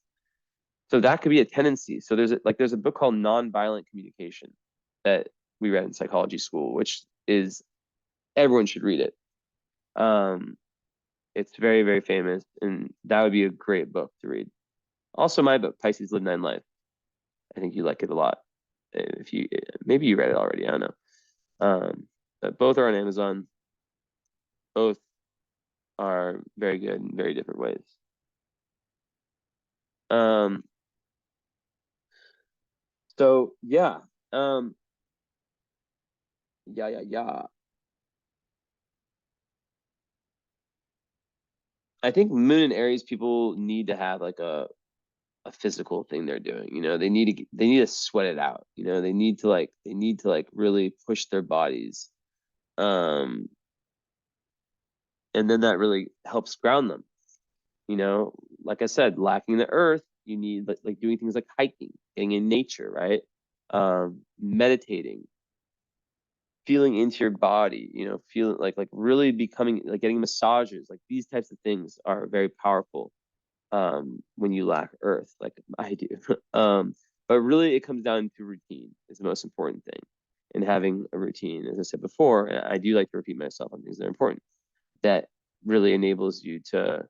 So that could be a tendency. So there's a book called Nonviolent Communication that we read in psychology school, which is everyone should read it. Um, It's very, very famous, and that would be a great book to read. Also, my book, Pisces Live Nine Life. I think you like it a lot. If you maybe you read it already, I don't know. But both are on Amazon. Both are very good in very different ways. Um, so yeah, yeah. I think Moon and Aries people need to have like a physical thing they're doing. They need to sweat it out. They need to like really push their bodies. Um, and then that really helps ground them. You know, like I said, lacking the earth, you need like doing things like hiking, getting in nature, right? Meditating, feeling into your body, feeling like really becoming like getting massages, like these types of things are very powerful when you lack earth, like I do. But really it comes down to routine is the most important thing. And having a routine, as I said before, and I do like to repeat myself on things that are important, that really enables you to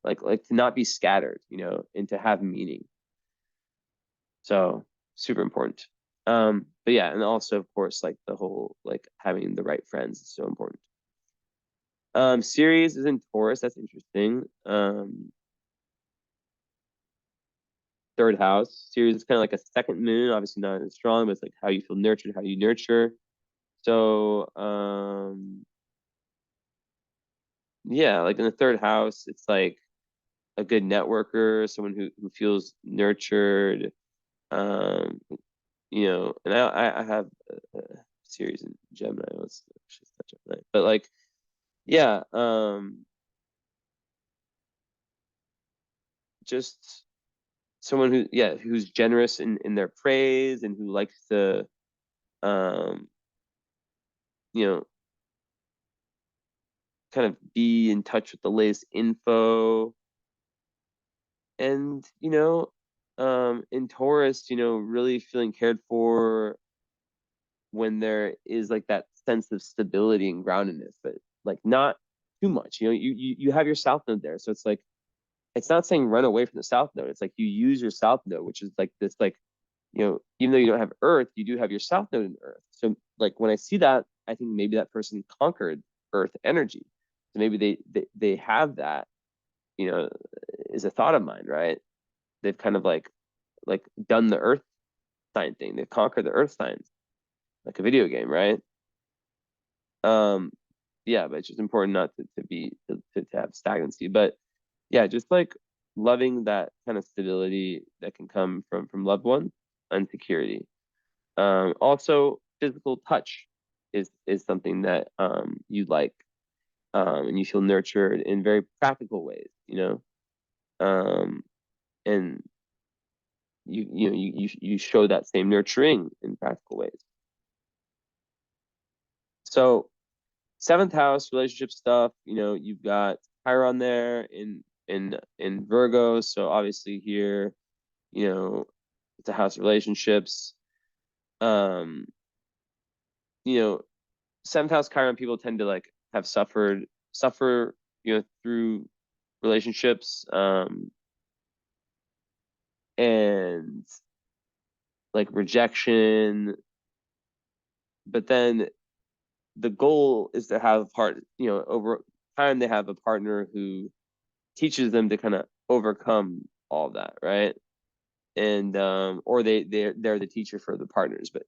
like to not be scattered, and to have meaning. So super important. But yeah, and also of course like the whole like having the right friends is so important. Ceres is in Taurus. That's interesting. Third house. Ceres is kind of like a second moon, obviously not as strong, but it's like how you feel nurtured, how you nurture. So yeah, like in the third house, it's like a good networker, someone who feels nurtured. Um, and I have a series in Gemini. Let's just touch on that. But like, yeah, just someone who's generous in their praise and who likes to, um, you know, kind of be in touch with the latest info. And, in Taurus, really feeling cared for when there is like that sense of stability and groundedness, but like not too much. You have your South Node there. So it's not saying run away from the South Node. It's like you use your South Node, which is like this like, even though you don't have Earth, you do have your South Node in Earth. So like when I see that, I think maybe that person conquered Earth energy. So maybe they have that, is a thought of mine, right? They've kind of like done the Earth sign thing. They've conquered the Earth signs, like a video game, right? Um, yeah, but it's just important not to have stagnancy. But yeah, just like loving that kind of stability that can come from loved ones and security. Also, physical touch is something that you like, and you feel nurtured in very practical ways, um, and you show that same nurturing in practical ways. So seventh house relationship stuff, you've got Chiron there in Virgo, so obviously here, it's a house of relationships. Um, you know, seventh house Chiron people tend to like have suffer, through relationships, and like rejection. But then the goal is to have a over time they have a partner who teaches them to kind of overcome all that, right? And or they're the teacher for the partners, but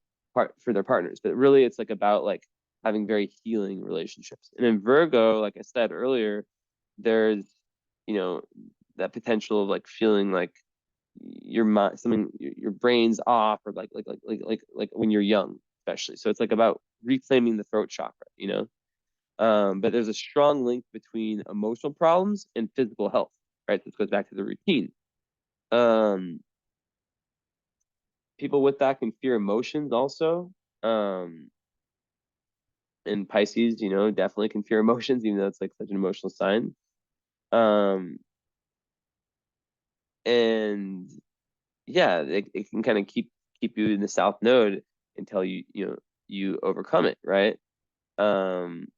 for their partners. But really it's like about like having very healing relationships. And in Virgo, like I said earlier, there's you know that potential of like feeling like your mind something your brain's off, or like when you're young, especially. So it's like about reclaiming the throat chakra, but there's a strong link between emotional problems and physical health, right? This goes back to the routine. um People with that can fear emotions also. um and Pisces, definitely can fear emotions, even though it's like such an emotional sign. um and yeah, it can kind of keep you in the South Node until you overcome it, right?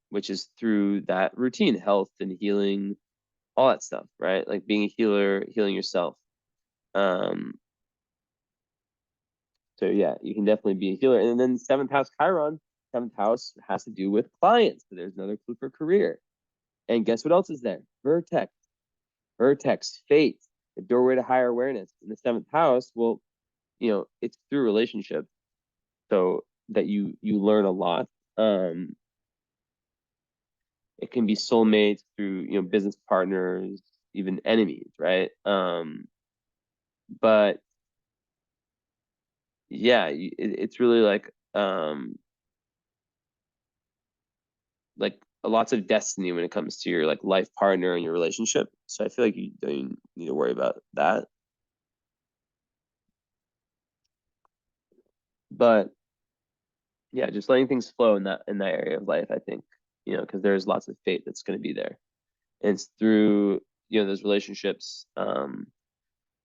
Which is through that routine, health and healing, all that stuff, right? Like being a healer, healing yourself. Um, so yeah, you can definitely be a healer. And then seventh house Chiron, seventh house has to do with clients. So there's another clue for career. And guess what else is there? Vertex, vertex, fate, the doorway to higher awareness. In the seventh house, well, it's through relationships, so that you learn a lot. Um, it can be soulmates through business partners, even enemies, right? But yeah, it's really like lots of destiny when it comes to your like life partner and your relationship. So I feel like you don't need to worry about that. But yeah, just letting things flow in that area of life, I think, because there's lots of fate that's going to be there. And it's through those relationships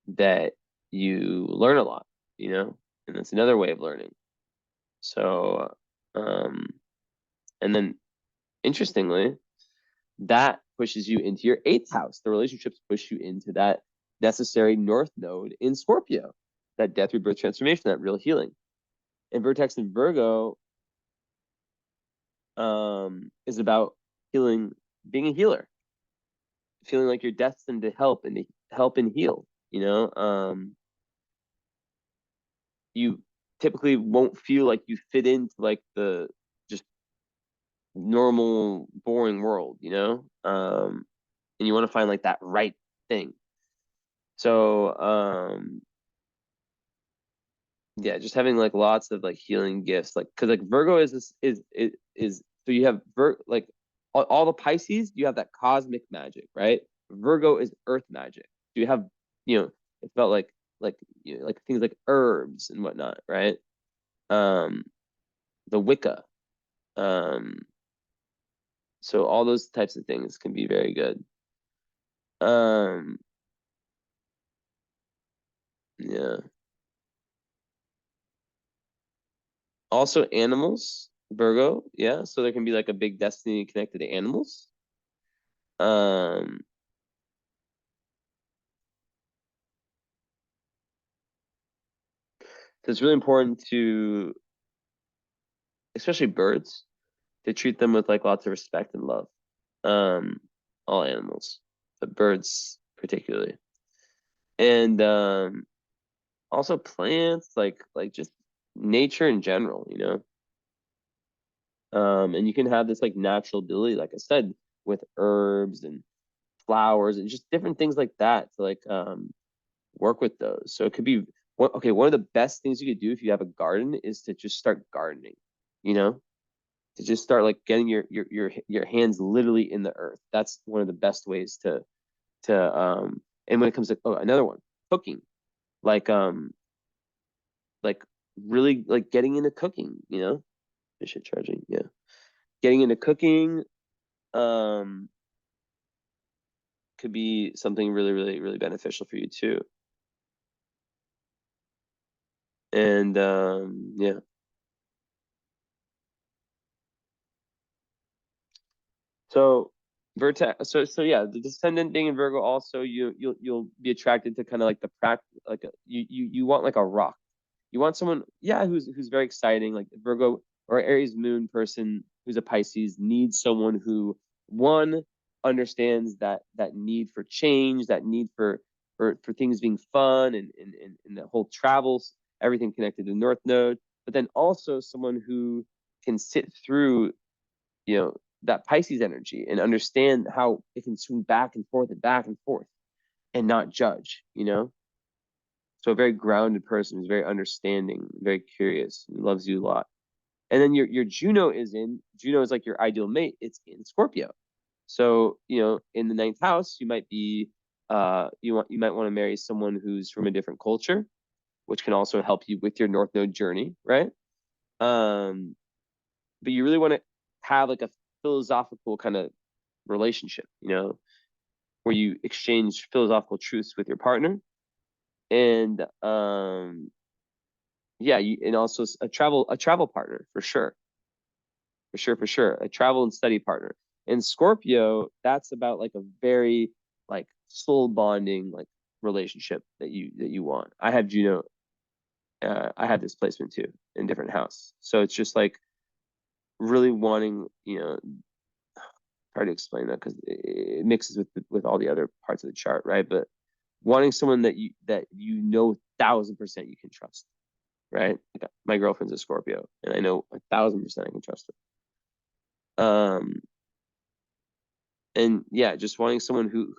that you learn a lot, and that's another way of learning. So, um, and then interestingly, that pushes you into your eighth house. The relationships push you into that necessary north node in Scorpio, that death, rebirth, transformation, that real healing. And Vertex and Virgo is about healing, being a healer, feeling like you're destined to help and heal. You typically won't feel like you fit into like the just normal, boring world, and you want to find like that right thing. So, yeah, just having like lots of like healing gifts, like because like Virgo is so you have like all the Pisces, you have that cosmic magic, right? Virgo is earth magic. So you have, it's about like like things like herbs and whatnot, right? Um, the Wicca. Um, so all those types of things can be very good. Um, yeah. Also animals, Virgo, yeah. So there can be like a big destiny connected to animals. Um, so it's really important to, especially birds, to treat them with like lots of respect and love. Um, all animals, but birds particularly. And also plants, like just nature in general, and you can have this like natural ability, like I said, with herbs and flowers and just different things like that to like work with those. So it could be one of the best things you could do if you have a garden is to just start gardening, you know, to just start like getting your hands literally in the earth. That's one of the best ways to and when it comes to another one, cooking, like like really like getting into cooking, I should charging, yeah. Getting into cooking could be something really, really, really beneficial for you too. And yeah. So Vertex, so yeah, the descendant being in Virgo also you'll be attracted to kind of like the practice, like you want like a rock. You want someone, yeah, who's very exciting, like Virgo or Aries moon person who's a Pisces needs someone who one understands that need for change, that need for things being fun and the whole travels, everything connected to North Node, but then also someone who can sit through you know, that Pisces energy and understand how it can swing back and forth and back and forth and not judge. So a very grounded person who's very understanding, very curious, and loves you a lot. And then your Juno is like your ideal mate. It's in Scorpio. So, in the ninth house, you might be you might want to marry someone who's from a different culture, which can also help you with your North Node journey, right? Um, but you really want to have like a philosophical kind of relationship, where you exchange philosophical truths with your partner. And yeah, and also a travel partner for sure. For sure, for sure. A travel and study partner. In Scorpio, that's about like a very like soul bonding like relationship that you want. I have Juno. I have this placement too in different house, so it's just like really wanting, hard to explain that because it mixes with all the other parts of the chart, right? But wanting someone that 1,000% you can trust, right? Like my girlfriend's a Scorpio, and I know 1,000% I can trust her. And yeah, just wanting someone who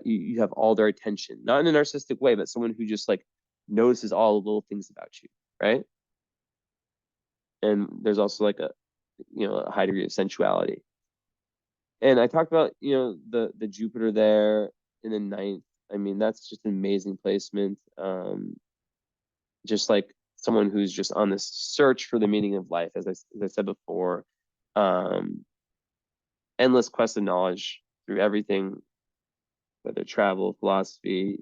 you have all their attention, not in a narcissistic way, but someone who just like notices all the little things about you, right? And there's also like a high degree of sensuality. And I talked about, the Jupiter there in the ninth. I mean, that's just an amazing placement. Just like someone who's just on this search for the meaning of life, as I said before. Um, Endless quest of knowledge through everything, whether travel, philosophy,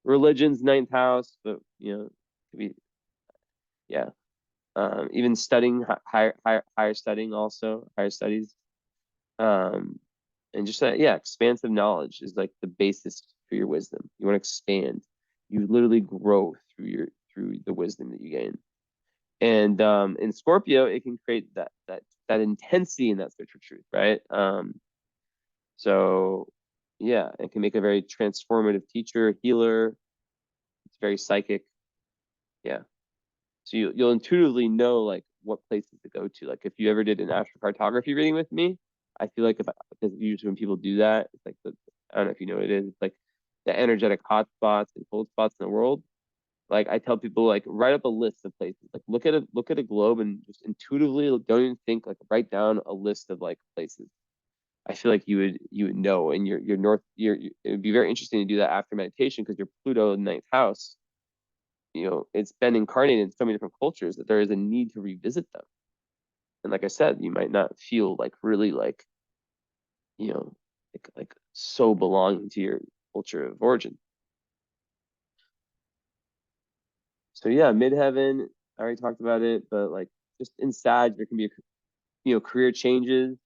religion's ninth house, but could be, yeah. Even studying, higher studying, also higher studies. Um, and just that, yeah, expansive knowledge is like the basis for your wisdom. You want to expand. You literally grow through the wisdom that you gain. And in Scorpio, it can create that intensity in that search for truth, right? So yeah, it can make a very transformative teacher, healer. It's very psychic. Yeah. So you'll intuitively know like what places to go to. Like if you ever did an astrocartography reading with me, I feel like because usually when people do that, it's like I don't know if you know what it is. It's like the energetic hot spots and cold spots in the world. Like I tell people, like write up a list of places. Like look at a globe and just intuitively, don't even think, like write down a list of like places. I feel like you would know, and your north, it would be very interesting to do that after meditation because your Pluto ninth house, it's been incarnated in so many different cultures that there is a need to revisit them. And like I said, you might not feel like really like, like so belonging to your culture of origin. So yeah, midheaven, I already talked about it, but like just inside there can be career changes,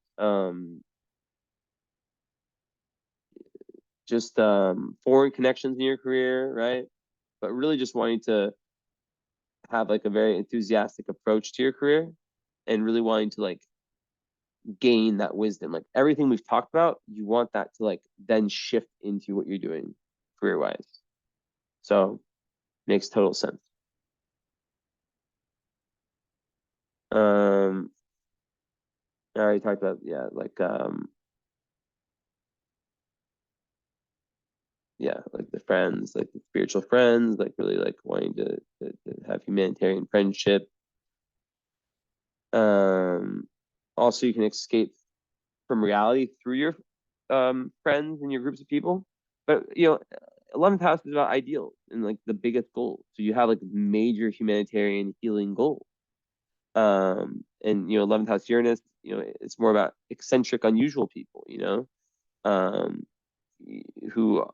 just foreign connections in your career, right? But really just wanting to have like a very enthusiastic approach to your career and really wanting to like gain that wisdom. Like everything we've talked about, you want that to like then shift into what you're doing career wise. So makes total sense. Um, I already talked about, yeah, like yeah, like the friends, like the spiritual friends, like really like wanting to have humanitarian friendship. Um, Also you can escape from reality through your friends and your groups of people. But 11th house is about ideals and like the biggest goals. So you have like major humanitarian healing goals. And 11th house Uranus, it's more about eccentric, unusual people, um, who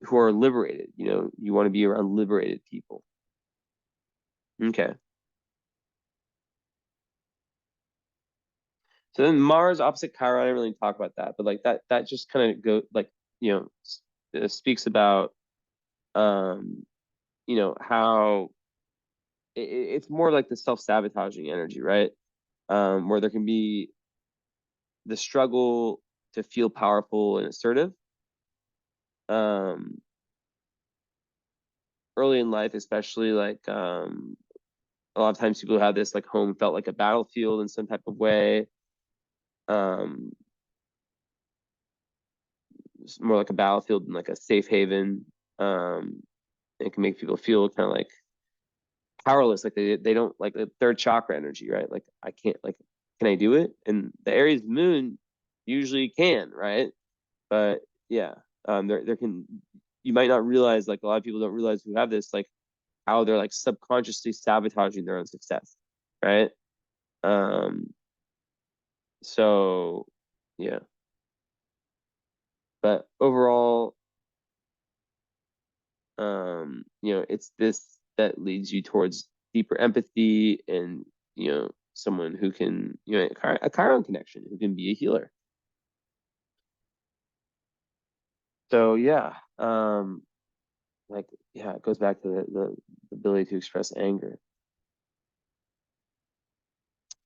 who are liberated. You want to be around liberated people. Okay. So then Mars opposite Chiron, I didn't really talk about that, but like that just kind of go like, speaks about how it's more like the self-sabotaging energy, right? Where there can be the struggle to feel powerful and assertive. Um, Early in life, especially like a lot of times people have this like home felt like a battlefield in some type of way. Um, it's more like a battlefield than like a safe haven. It can make people feel kind of like powerless, like they don't like the third chakra energy, right? Like I can't, like, can I do it? And the Aries moon usually can, right? But yeah, there can, you might not realize, like a lot of people don't realize who have this, like how they're like subconsciously sabotaging their own success, right? Um, so yeah, but overall, it's this that leads you towards deeper empathy and, someone who can, a Chiron connection, who can be a healer. So yeah, like yeah, it goes back to the ability to express anger.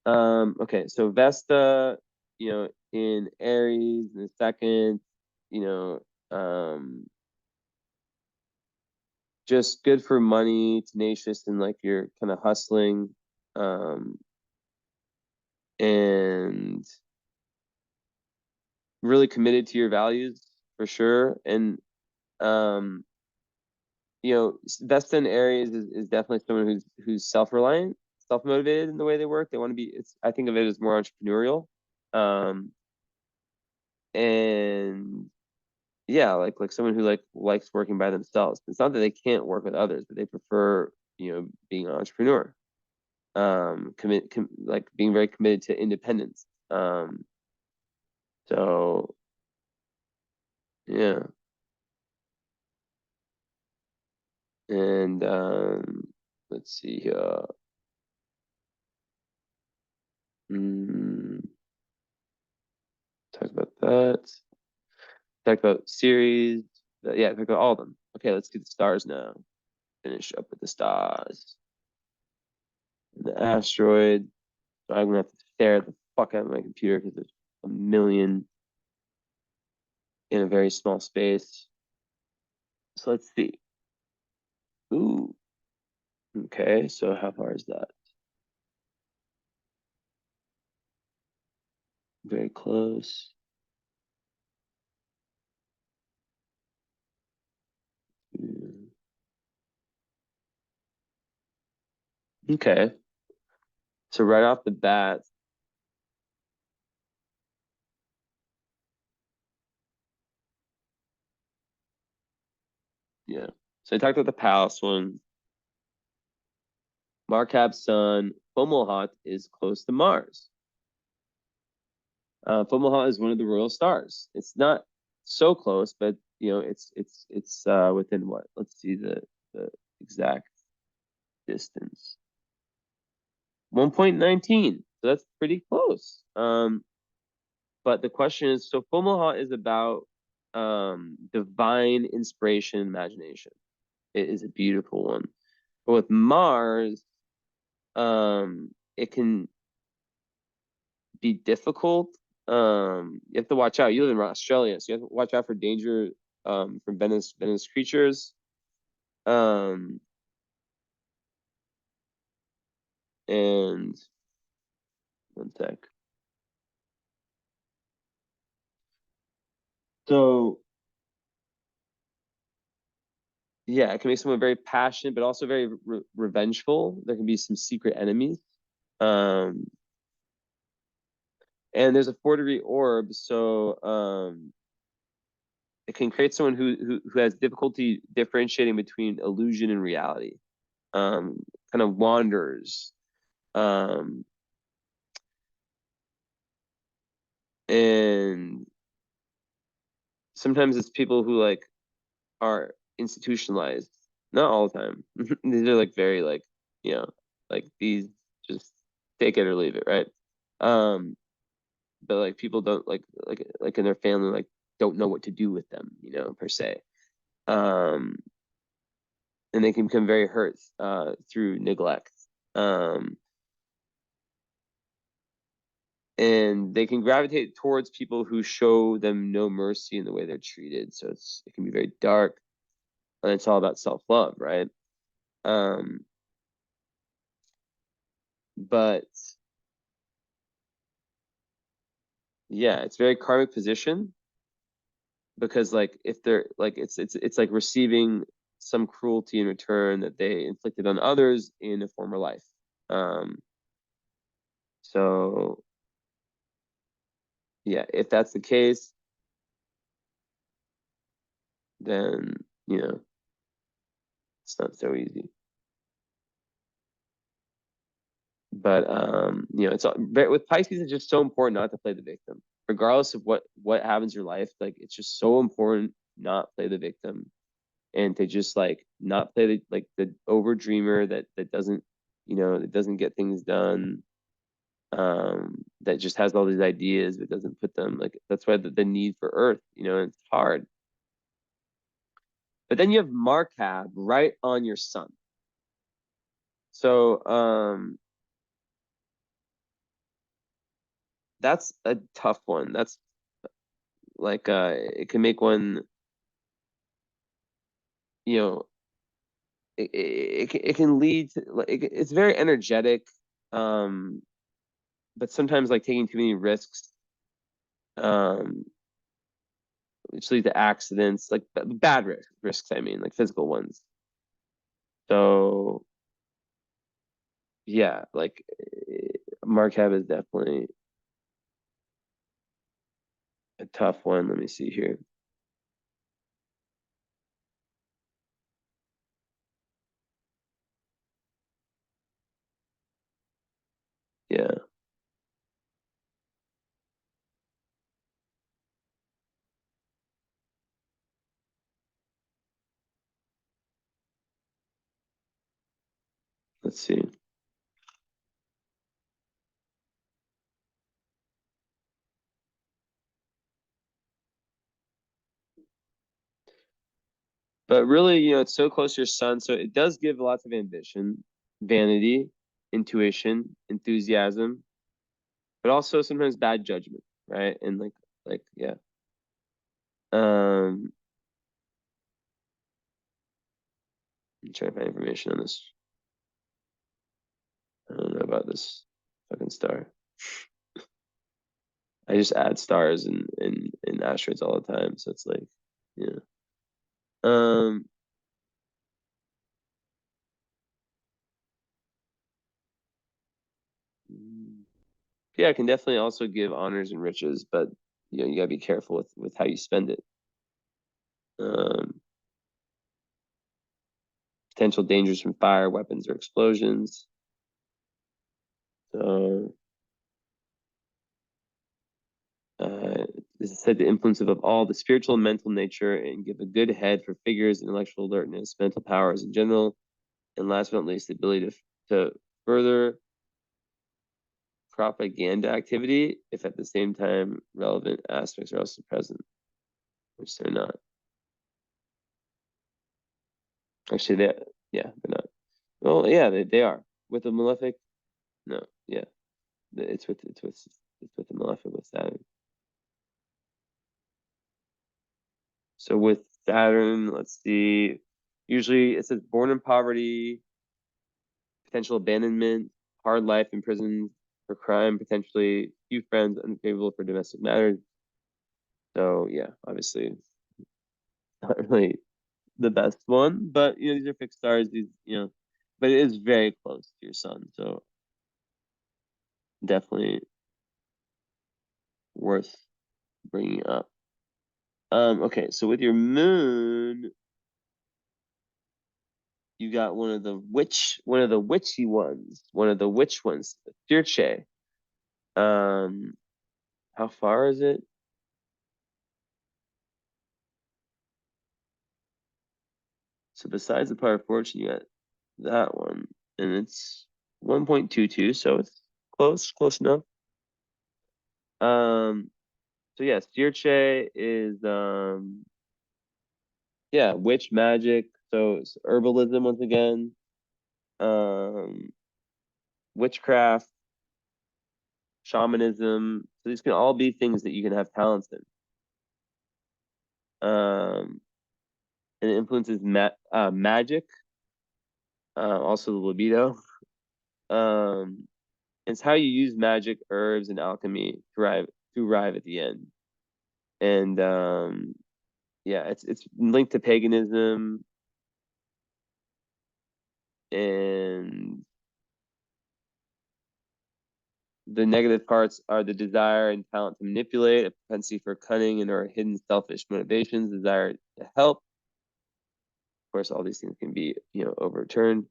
Okay, so Vesta, in Aries in the second, you know, just good for money, tenacious, and like you're kind of hustling, um, and really committed to your values for sure. And um, Vesta in Aries is definitely someone who's self-reliant, self-motivated in the way they work. They want to be. I think of it as more entrepreneurial. Um, and yeah, like someone who like likes working by themselves. It's not that they can't work with others, but they prefer, being an entrepreneur. Like being very committed to independence. So yeah, and let's see here. Mm, talk about that. Talk about series. Yeah, talk about all of them. Okay, let's do the stars now. Finish up with the stars. The asteroid. So I'm gonna have to stare at the fuck out of my computer because there's a million in a very small space. So let's see. Ooh, okay. So how far is that? Very close. Mm, okay. So right off the bat, yeah. So I talked about the Palace one. Markab's sun, Fomalhaut is close to Mars. Fomalhaut is one of the royal stars. It's not so close, but it's within what? Let's see the exact distance. 1.19. So that's pretty close. But the question is, so Fomalhaut is about divine inspiration and imagination. It is a beautiful one. But with Mars, it can be difficult. You have to watch out. You live in Australia, so you have to watch out for danger from venomous creatures. Um, and one sec. So yeah, it can make someone very passionate, but also very revengeful. There can be some secret enemies. Um, and there's a 4-degree orb, so it can create someone who has difficulty differentiating between illusion and reality. Kind of wanders. Um, and sometimes it's people who like are institutionalized. Not all the time. These are like very like, you know, like these just take it or leave it, right? Um, but like people don't like in their family like don't know what to do with them, per se. Um, and they can become very hurt through neglect. Um, and they can gravitate towards people who show them no mercy in the way they're treated. So it can be very dark, and it's all about self-love, right? Um, but yeah, it's very karmic position because like if they're like it's like receiving some cruelty in return that they inflicted on others in a former life. Um, so yeah, if that's the case, then it's not so easy. But it's with Pisces, it's just so important not to play the victim, regardless of what happens in your life. Like it's just so important not play the victim and to just like not play the over dreamer that doesn't that doesn't get things done, that just has all these ideas but doesn't put them, like that's why the need for Earth, it's hard. But then you have Markab right on your sun. So that's a tough one. That's like it can make one, you know, it can lead to like it's very energetic, um, but sometimes like taking too many risks, um, which lead to accidents, like bad risks. I mean, like physical ones. So yeah, like Marquez is definitely a tough one. Let me see here. Yeah, let's see. But really, it's so close to your sun, so it does give lots of ambition, vanity, intuition, enthusiasm, but also sometimes bad judgment, right? And like yeah. Um, I'm trying to find information on this. I don't know about this fucking star. I just add stars and asteroids all the time, so it's like, yeah. Um, yeah, I can definitely also give honors and riches, but you gotta be careful with how you spend it. Um, Potential dangers from fire, weapons, or explosions. So, this is said to influence above all the spiritual and mental nature and give a good head for figures, intellectual alertness, mental powers in general, and last but not least, the ability to further propaganda activity if at the same time relevant aspects are also present, which they're not. Actually, yeah, they're not. Well, yeah, they are. With the malefic, no, yeah. It's with the malefic with Saturn. So with Saturn, let's see. Usually it says born in poverty, potential abandonment, hard life in prison for crime, potentially few friends, unfavorable for domestic matters. So yeah, obviously not really the best one, but these are fixed stars. But it is very close to your sun, so definitely worth bringing up. Okay, so with your moon, you got one of the witch ones, Dirce. Um, how far is it? So besides the Power of Fortune, you got that one, and it's 1.22, so it's close enough. Um, so yeah, Dirce is yeah, witch magic. So it's herbalism once again. Um, Witchcraft, shamanism. So these can all be things that you can have talents in. And it influences magic, also the libido. Um, it's how you use magic, herbs, and alchemy to arrive at the end. And yeah, it's linked to paganism, and the negative parts are the desire and talent to manipulate, a propensity for cunning, and or hidden selfish motivations, desire to help. Of course, all these things can be, overturned.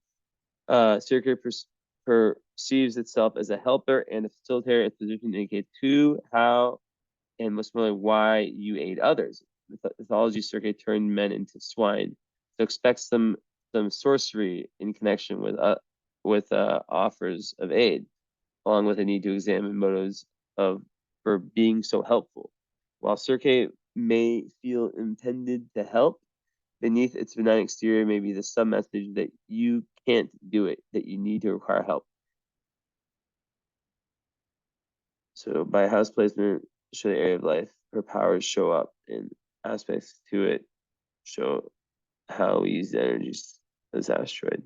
Circuit perceives itself as a helper and a facilitator. Its position indicates who, how, and most importantly, why you aid others. Mythology circuit turned men into swine. So expect some sorcery in connection with offers of aid, along with a need to examine motives of for being so helpful. While Circe may feel intended to help, Beneath its benign exterior may be the sub message that you can't do it, that you need to require help. So by house placement, show the area of life, her powers show up in aspects to it, show how we use the energies of this asteroid.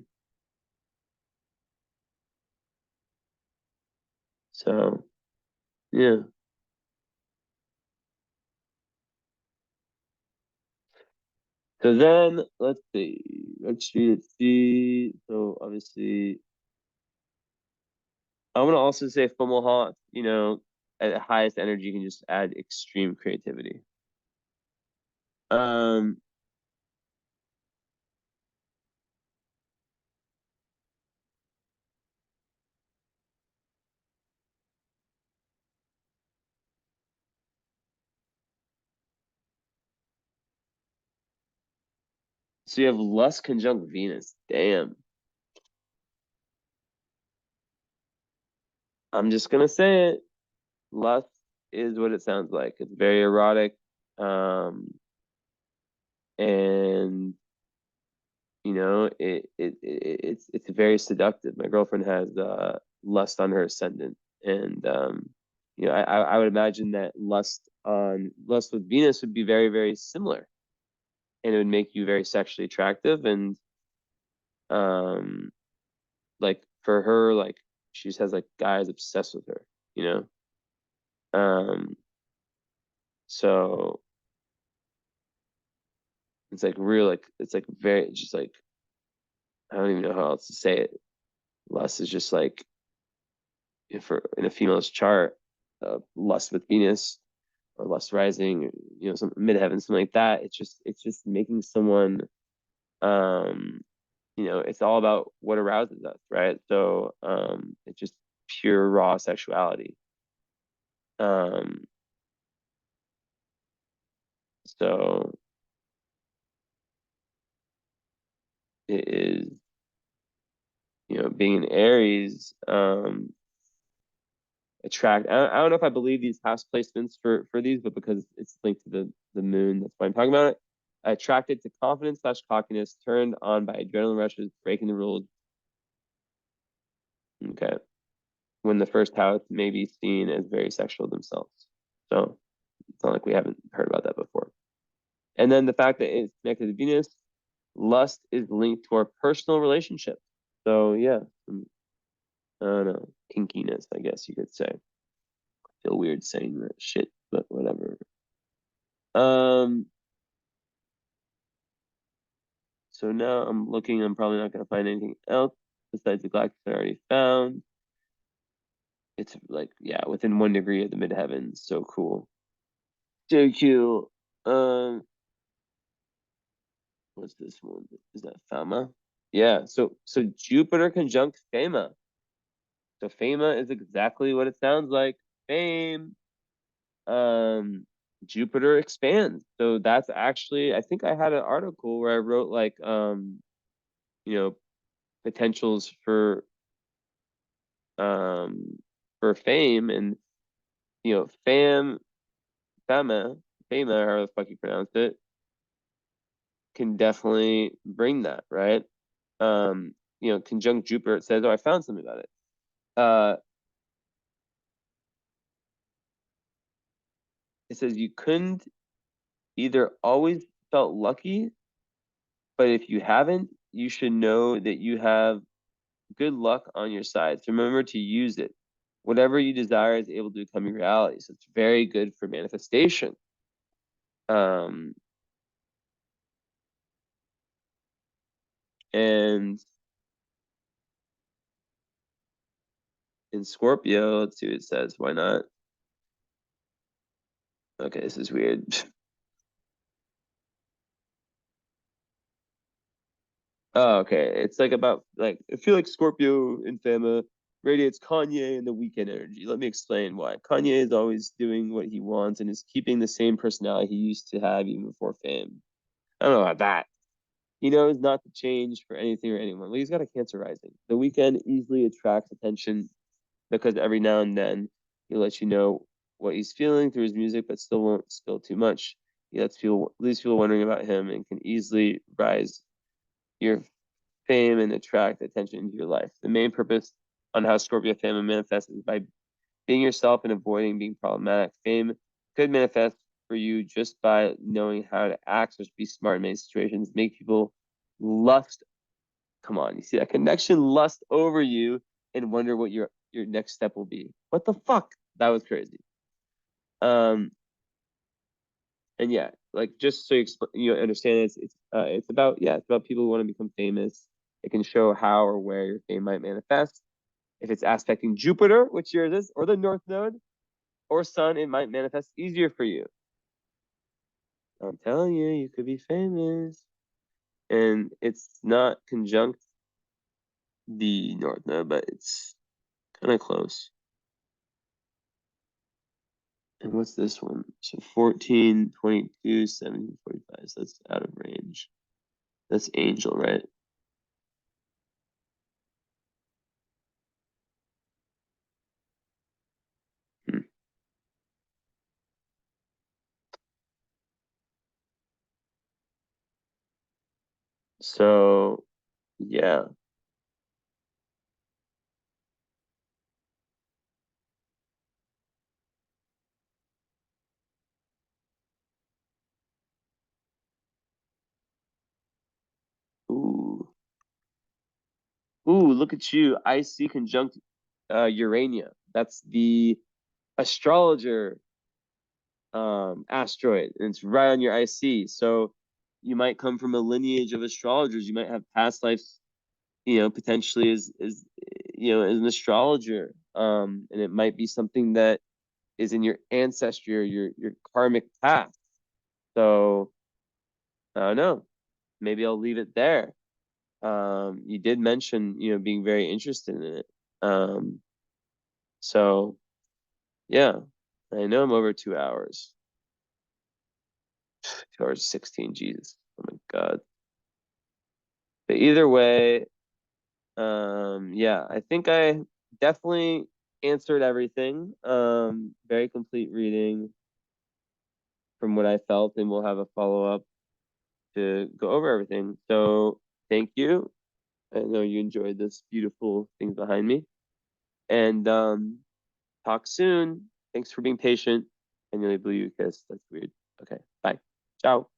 So, yeah. So then, let's see. Let's see. So obviously, I want to also say Fomalhaut, at the highest energy can just add extreme creativity. Um, so you have Lust conjunct Venus. Damn. I'm just gonna say it. Lust is what it sounds like. It's very erotic. And it's very seductive. My girlfriend has lust on her ascendant, and I would imagine that lust with Venus would be very, very similar, and it would make you very sexually attractive, and um like for her, like she just has like guys obsessed with her, you know. So it's like real, like it's like very just like I don't even know how else to say it. Lust is just like if in a female's chart, lust with Venus or lust rising, some midheaven, something like that. It's just making someone, um, it's all about what arouses us, right? So it's just pure raw sexuality. Um, so it is, being in Aries, attract. I don't know if I believe these house placements for these, but because it's linked to the moon, that's why I'm talking about it. Attracted to confidence slash cockiness, turned on by adrenaline rushes, breaking the rules. Okay, when the first house may be seen as very sexual themselves. So it's not like we haven't heard about that before. And then the fact that it's connected to Venus, lust is linked to our personal relationship. So yeah, I don't know, kinkiness, I guess you could say. I feel weird saying that shit, but whatever. Um, So now I'm looking, I'm probably not going to find anything else besides the galactic I already found. It's like, yeah, within 1 degree of the midheavens. So cool. So cool. What's this one? Is that Fama? Yeah, so Jupiter conjunct Fama. So Fama is exactly what it sounds like. Fame. Um, Jupiter expands. So that's actually, I think I had an article where I wrote like you know, potentials um for fame, and fama fama, however the fuck you pronounce it, can definitely bring that, right? Conjunct Jupiter, it says, oh, I found something about it. It says you couldn't either always felt lucky, but if you haven't, you should know that you have good luck on your side. So remember to use it. Whatever you desire is able to become your reality. So it's very good for manifestation. um and in Scorpio, let's see what it says. Why not? Okay, this is weird. Oh, okay. It's like about like I feel like Scorpio in Fama radiates Kanye and the weekend energy. Let me explain why. Kanye is always doing what he wants and is keeping the same personality he used to have even before fame. I don't know about that. He knows not to change for anything or anyone. Well, he's got a Cancer rising. The weekend easily attracts attention because every now and then he'll let you know what he's feeling through his music, but still won't spill too much. leaves people wondering about him and can easily rise your fame and attract attention into your life. The main purpose on how Scorpio fame manifests is by being yourself and avoiding being problematic. Fame could manifest for you just by knowing how to act or be smart in many situations. Make people lust. Come on, you see that connection? Lust over you and wonder what your next step will be. What the fuck? That was crazy. Um, and yeah, like just so you understand, it's about it's about people who want to become famous. It can show how or where your fame might manifest. If it's aspecting Jupiter, which yours is, or the North Node, or Sun, it might manifest easier for you. I'm telling you, you could be famous. And it's not conjunct the North Node, but it's kind of close. And what's this one? So 14, 22, 17, 45. So that's out of range. That's Angel, right? Hmm. So, yeah. Ooh. Ooh, look at you. I see conjunct Urania. That's the astrologer asteroid, and it's right on your IC. So you might come from a lineage of astrologers. You might have past lives, potentially as an astrologer. And it might be something that is in your ancestry or your karmic past. So I don't know. Maybe I'll leave it there. You did mention, being very interested in it. Um, so yeah, I know I'm over 2 hours. 2 hours 16, Jesus. Oh my God. But either way, yeah, I think I definitely answered everything. Very complete reading from what I felt, and we'll have a follow-up to go over everything. So thank you. I know you enjoyed this beautiful thing behind me. And talk soon. Thanks for being patient. I nearly blew you a kiss. That's weird. Okay, bye. Ciao.